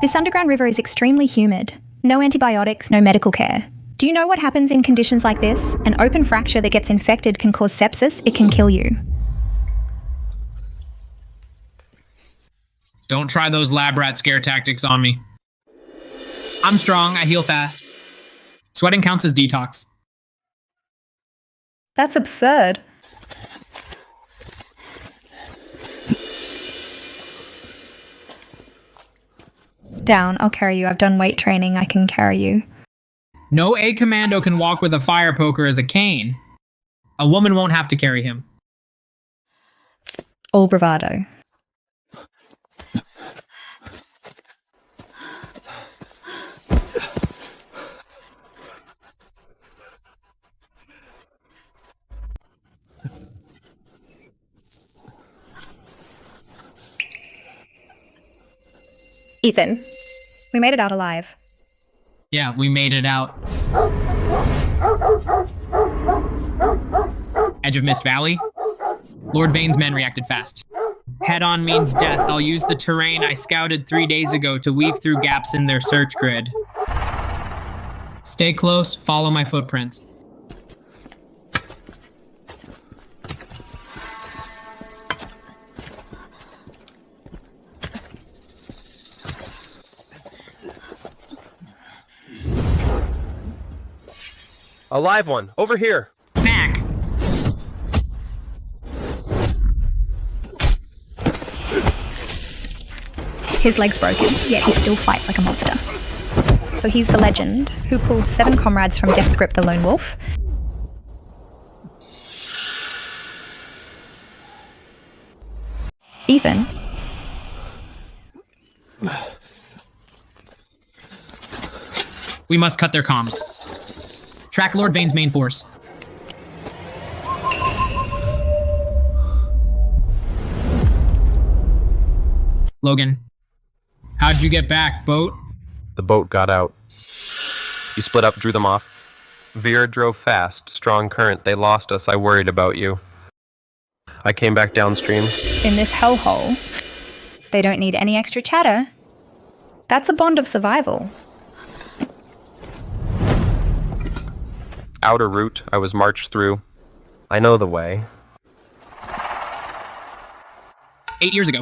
Speaker 2: This underground river is extremely humid. No antibiotics, no medical care. Do you know what happens in conditions like this? An open fracture that gets infected can cause sepsis. It can kill you.
Speaker 1: Don't try those lab rat scare tactics on me. I'm strong, I heal fast. Sweating counts as detox.
Speaker 2: That's absurd. Down, I'll carry you. I've done weight training, I can carry you.
Speaker 1: No A commando can walk with a fire poker as a cane. A woman won't have to carry him.
Speaker 2: All bravado. Ethan, we made it out alive.
Speaker 1: Yeah, we made it out. Edge of Mist Valley? Lord Vane's men reacted fast. Head-on means death. I'll use the terrain I scouted 3 days ago to weave through gaps in their search grid. Stay close, follow my footprints.
Speaker 9: A live one, over here.
Speaker 1: Mac!
Speaker 2: His leg's broken, yet he still fights like a monster. So he's the legend who pulled 7 comrades from Death's Grip the Lone Wolf. Ethan?
Speaker 1: We must cut their comms. Track Lord Vane's main force. Logan, how'd you get back, boat?
Speaker 9: The boat got out. You split up, drew them off. Vera drove fast, strong current. They lost us. I worried about you. I came back downstream.
Speaker 2: In this hellhole, they don't need any extra chatter. That's a bond of survival.
Speaker 9: Outer route, I was marched through. I know the way.
Speaker 1: 8 years ago.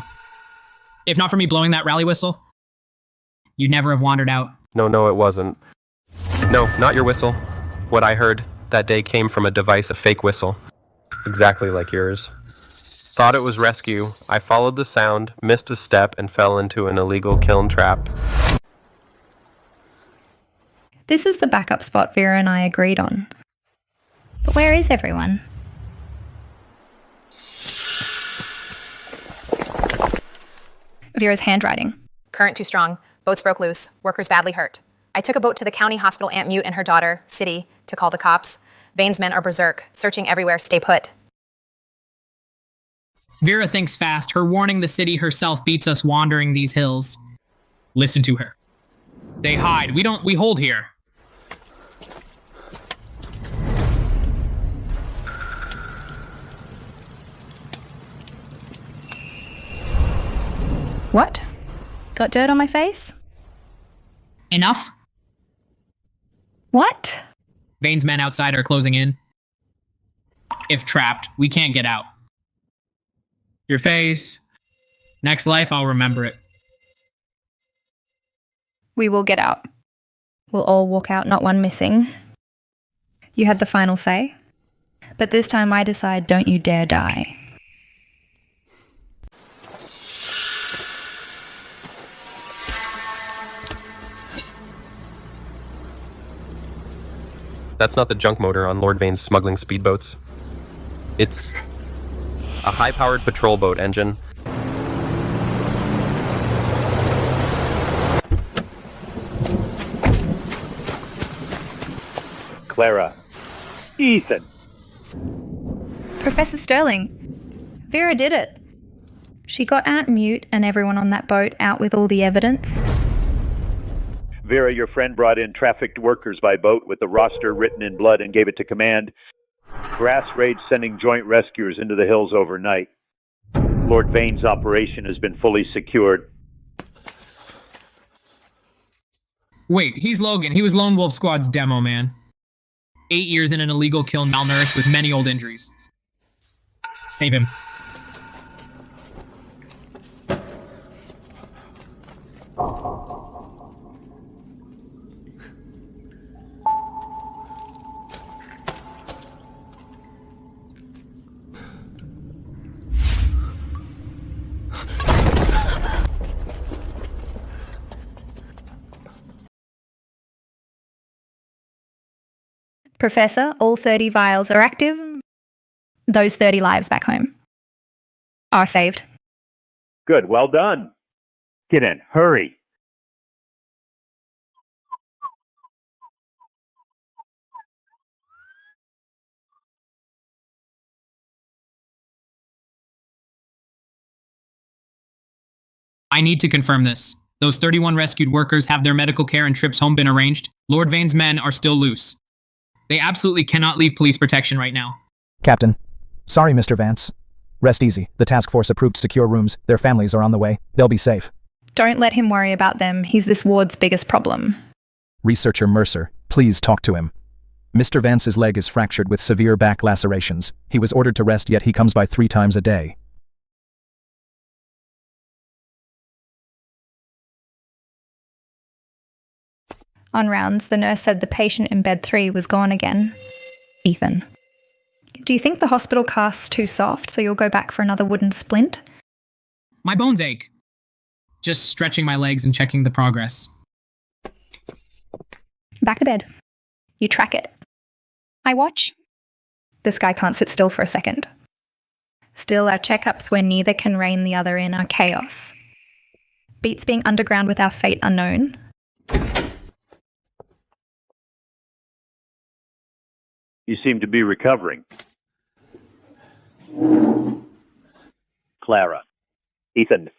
Speaker 1: If not for me blowing that rally whistle, you'd never have wandered out.
Speaker 9: No, it wasn't. No, not your whistle. What I heard that day came from a device, a fake whistle. Exactly like yours. Thought it was rescue. I followed the sound, missed a step, and fell into an illegal kiln trap.
Speaker 2: This is the backup spot Vera and I agreed on.
Speaker 13: But where is everyone?
Speaker 2: Vera's handwriting.
Speaker 7: Current too strong. Boats broke loose. Workers badly hurt. I took a boat to the county hospital, Aunt Mute and her daughter, City, to call the cops. Vane's men are berserk. Searching everywhere. Stay put.
Speaker 1: Vera thinks fast. Her warning the city herself beats us wandering these hills. Listen to her. They hide. We hold here.
Speaker 13: What? Got dirt on my face?
Speaker 1: Enough?
Speaker 13: What?
Speaker 1: Vane's men outside are closing in. If trapped, we can't get out. Your face. Next life, I'll remember it.
Speaker 2: We will get out. We'll all walk out, not one missing. You had the final say. But this time I decide, don't you dare die.
Speaker 9: That's not the junk motor on Lord Vane's smuggling speedboats. It's a high-powered patrol boat engine.
Speaker 3: Clara. Ethan.
Speaker 2: Professor Sterling. Vera did it. She got Aunt Mute and everyone on that boat out with all the evidence.
Speaker 3: Vera, your friend brought in trafficked workers by boat with the roster written in blood and gave it to command. Grass raids sending joint rescuers into the hills overnight. Lord Vane's operation has been fully secured.
Speaker 1: Wait, he's Logan. He was Lone Wolf Squad's demo man. 8 years in an illegal kiln, malnourished with many old injuries. Save him.
Speaker 2: Professor, all 30 vials are active. Those 30 lives back home are saved.
Speaker 3: Good, well done. Get in, hurry.
Speaker 1: I need to confirm this. Those 31 rescued workers have their medical care and trips home been arranged. Lord Vane's men are still loose. They absolutely cannot leave police protection right now.
Speaker 12: Captain. Sorry, Mr. Vance. Rest easy. The task force approved secure rooms. Their families are on the way. They'll be safe.
Speaker 2: Don't let him worry about them. He's this ward's biggest problem.
Speaker 12: Researcher Mercer, please talk to him. Mr. Vance's leg is fractured with severe back lacerations. He was ordered to rest, yet he comes by 3 times a day.
Speaker 2: On rounds, the nurse said the patient in bed 3 was gone again. Ethan. Do you think the hospital cast's too soft, so you'll go back for another wooden splint?
Speaker 1: My bones ache. Just stretching my legs and checking the progress.
Speaker 2: Back to bed. You track it. I watch. This guy can't sit still for a second. Still, our checkups where neither can rein the other in are chaos. Beats being underground with our fate unknown.
Speaker 3: You seem to be recovering. Clara. Ethan.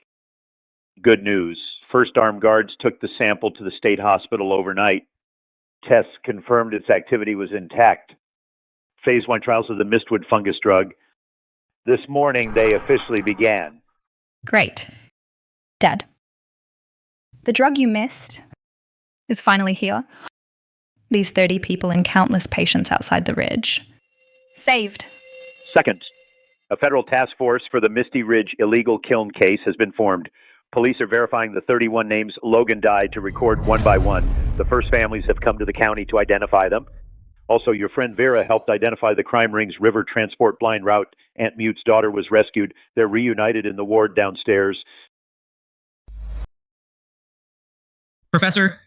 Speaker 3: Good news. First Armed Guards took the sample to the state hospital overnight. Tests confirmed its activity was intact. Phase 1 trials of the mistwood fungus drug. This morning, they officially began.
Speaker 2: Great. Dad. The drug you missed is finally here. These 30 people and countless patients outside the ridge. Saved.
Speaker 3: Second. A federal task force for the Misty Ridge illegal kiln case has been formed. Police are verifying the 31 names Logan died to record one by one. The first families have come to the county to identify them. Also, your friend Vera helped identify the crime ring's river transport blind route. Aunt Mute's daughter was rescued. They're reunited in the ward downstairs.
Speaker 1: Professor,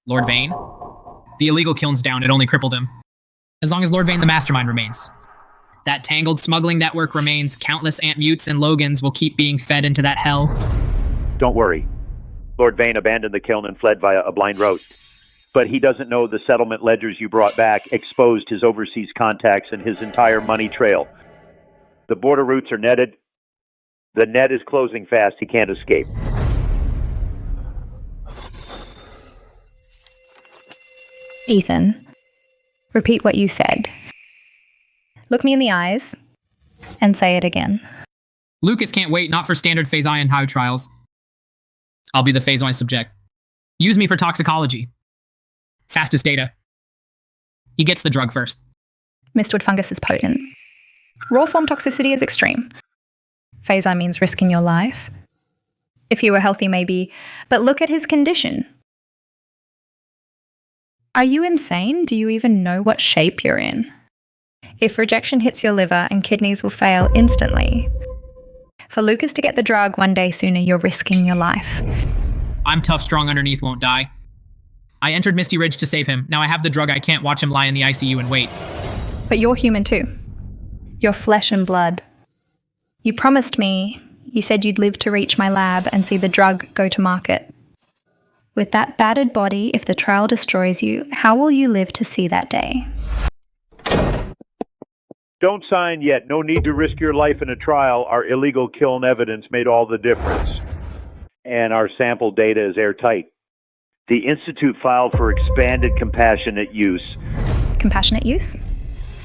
Speaker 1: Lord Vane, the illegal kiln's down. It only crippled him. As long as Lord Vane the mastermind remains. That tangled smuggling network remains. Countless Aunt Mutes and Logans will keep being fed into that hell.
Speaker 3: Don't worry. Lord Vane abandoned the kiln and fled via a blind route. But he doesn't know the settlement ledgers you brought back exposed his overseas contacts and his entire money trail. The border routes are netted. The net is closing fast. He can't escape.
Speaker 2: Ethan, repeat what you said. Look me in the eyes and say it again.
Speaker 1: Lucas can't wait, not for standard phase ion high trials. I'll be the phase I subject. Use me for toxicology. Fastest data. He gets the drug first.
Speaker 2: Mistwood fungus is potent. Raw form toxicity is extreme. Phase I means risking your life. If he were healthy, maybe, but look at his condition. Are you insane? Do you even know what shape you're in? If rejection hits your liver and kidneys will fail instantly. For Lucas to get the drug one day sooner, you're risking your life.
Speaker 1: I'm tough, strong underneath, won't die. I entered Misty Ridge to save him. Now I have the drug, I can't watch him lie in the ICU and wait.
Speaker 2: But you're human too. You're flesh and blood. You promised me, you said you'd live to reach my lab and see the drug go to market. With that battered body, if the trial destroys you, how will you live to see that day?
Speaker 3: Don't sign yet. No need to risk your life in a trial. Our illegal kiln evidence made all the difference. And our sample data is airtight. The Institute filed for expanded compassionate use.
Speaker 2: Compassionate use?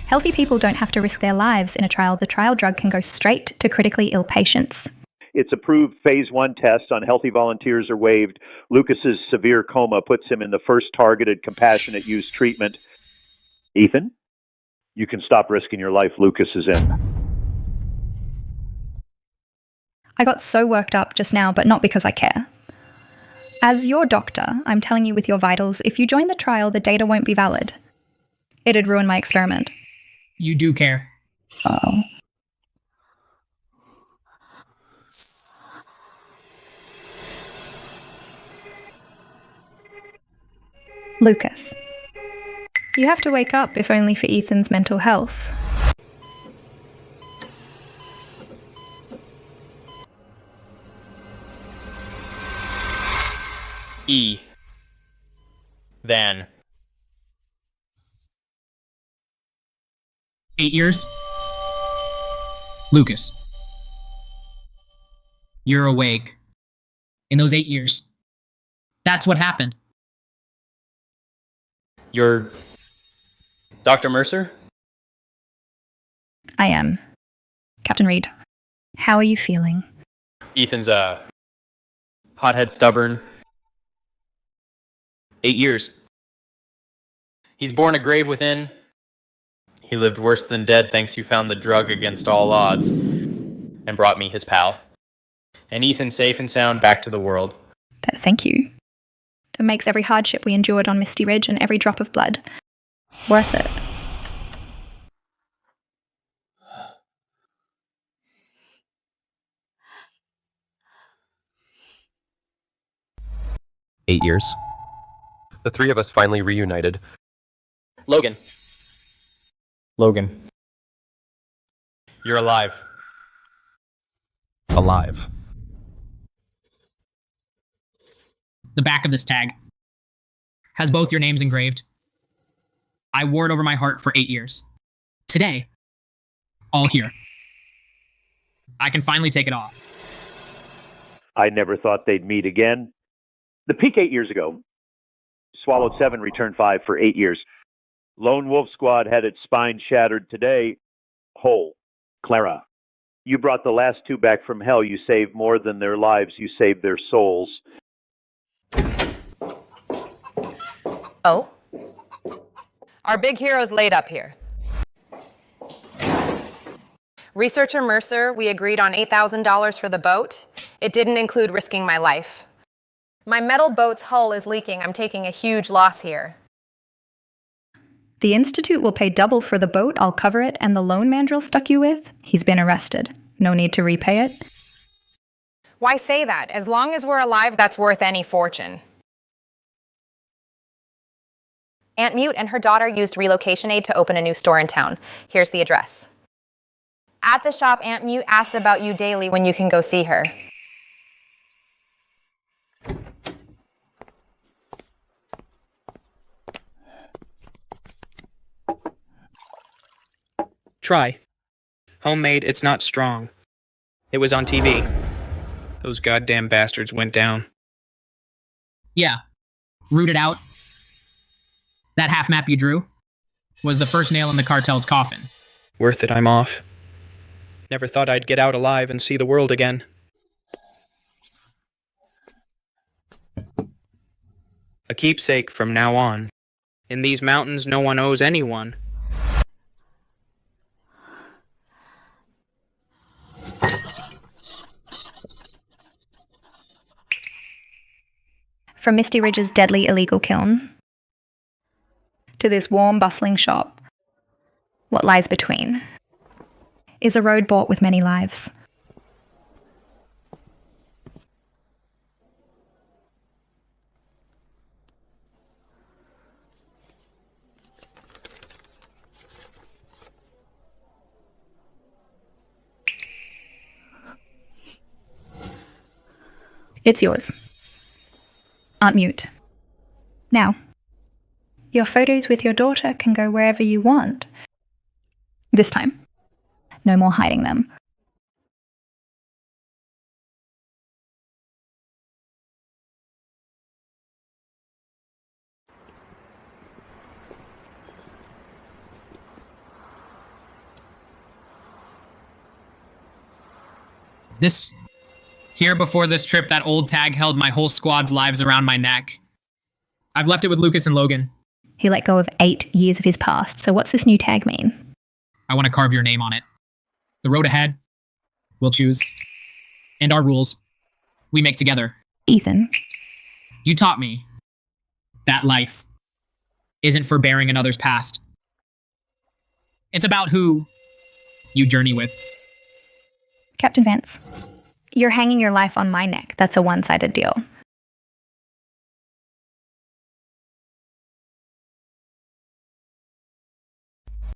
Speaker 2: Healthy people don't have to risk their lives in a trial. The trial drug can go straight to critically ill patients.
Speaker 3: Its approved phase 1 tests on healthy volunteers are waived. Lucas's severe coma puts him in the first targeted compassionate use treatment. Ethan, you can stop risking your life. Lucas is in.
Speaker 2: I got so worked up just now, but not because I care. As your doctor, I'm telling you with your vitals, if you join the trial, the data won't be valid. It'd ruin my experiment.
Speaker 1: You do care.
Speaker 2: Oh. Lucas, you have to wake up if only for Ethan's mental health.
Speaker 6: E. Then.
Speaker 1: 8 years? Lucas. You're awake. In those 8 years. That's what happened.
Speaker 6: You're Dr. Mercer?
Speaker 2: I am. Captain Reed, how are you feeling?
Speaker 6: Ethan's hothead, stubborn. 8 years. He's born a grave within. He lived worse than dead thanks you found the drug against all odds and brought me his pal. And Ethan's safe and sound back to the world.
Speaker 2: Thank you. It makes every hardship we endured on Misty Ridge and every drop of blood worth it.
Speaker 9: Eight years. The three of us finally reunited.
Speaker 6: Logan. You're alive.
Speaker 9: Alive.
Speaker 1: The back of this tag has both your names engraved. I wore it over my heart for 8 years. Today, all here. I can finally take it off.
Speaker 3: I never thought they'd meet again. The peak 8 years ago. Swallowed 7, returned 5 for 8 years. Lone Wolf Squad had its spine shattered today. Whole. Clara, you brought the last 2 back from hell. You saved more than their lives. You saved their souls.
Speaker 7: Oh? Our big hero's laid up here. Researcher Mercer, we agreed on $8,000 for the boat. It didn't include risking my life. My metal boat's hull is leaking. I'm taking a huge loss here.
Speaker 2: The Institute will pay double for the boat, I'll cover it, and the loan mandrill stuck you with? He's been arrested. No need to repay it?
Speaker 7: Why say that? As long as we're alive, that's worth any fortune. Aunt Mute and her daughter used relocation aid to open a new store in town. Here's the address. At the shop, Aunt Mute asks about you daily when you can go see her.
Speaker 6: Try. Homemade, it's not strong. It was on TV. Those goddamn bastards went down.
Speaker 1: Yeah. Rooted out. That half map you drew was the first nail in the cartel's coffin.
Speaker 6: Worth it, I'm off. Never thought I'd get out alive and see the world again. A keepsake from now on. In these mountains, no one owes anyone.
Speaker 2: From Misty Ridge's deadly illegal kiln to this warm, bustling shop, what lies between is a road bought with many lives. It's yours. Aunt Mute. Now, your photos with your daughter can go wherever you want. This time, no more hiding them.
Speaker 1: Here before this trip, that old tag held my whole squad's lives around my neck. I've left it with Lucas and Logan.
Speaker 2: He let go of 8 years of his past, so what's this new tag mean?
Speaker 1: I want to carve your name on it. The road ahead, we'll choose. And our rules, we make together.
Speaker 2: Ethan.
Speaker 1: You taught me that life isn't for bearing another's past. It's about who you journey with.
Speaker 2: Captain Vance, you're hanging your life on my neck. That's a one-sided deal.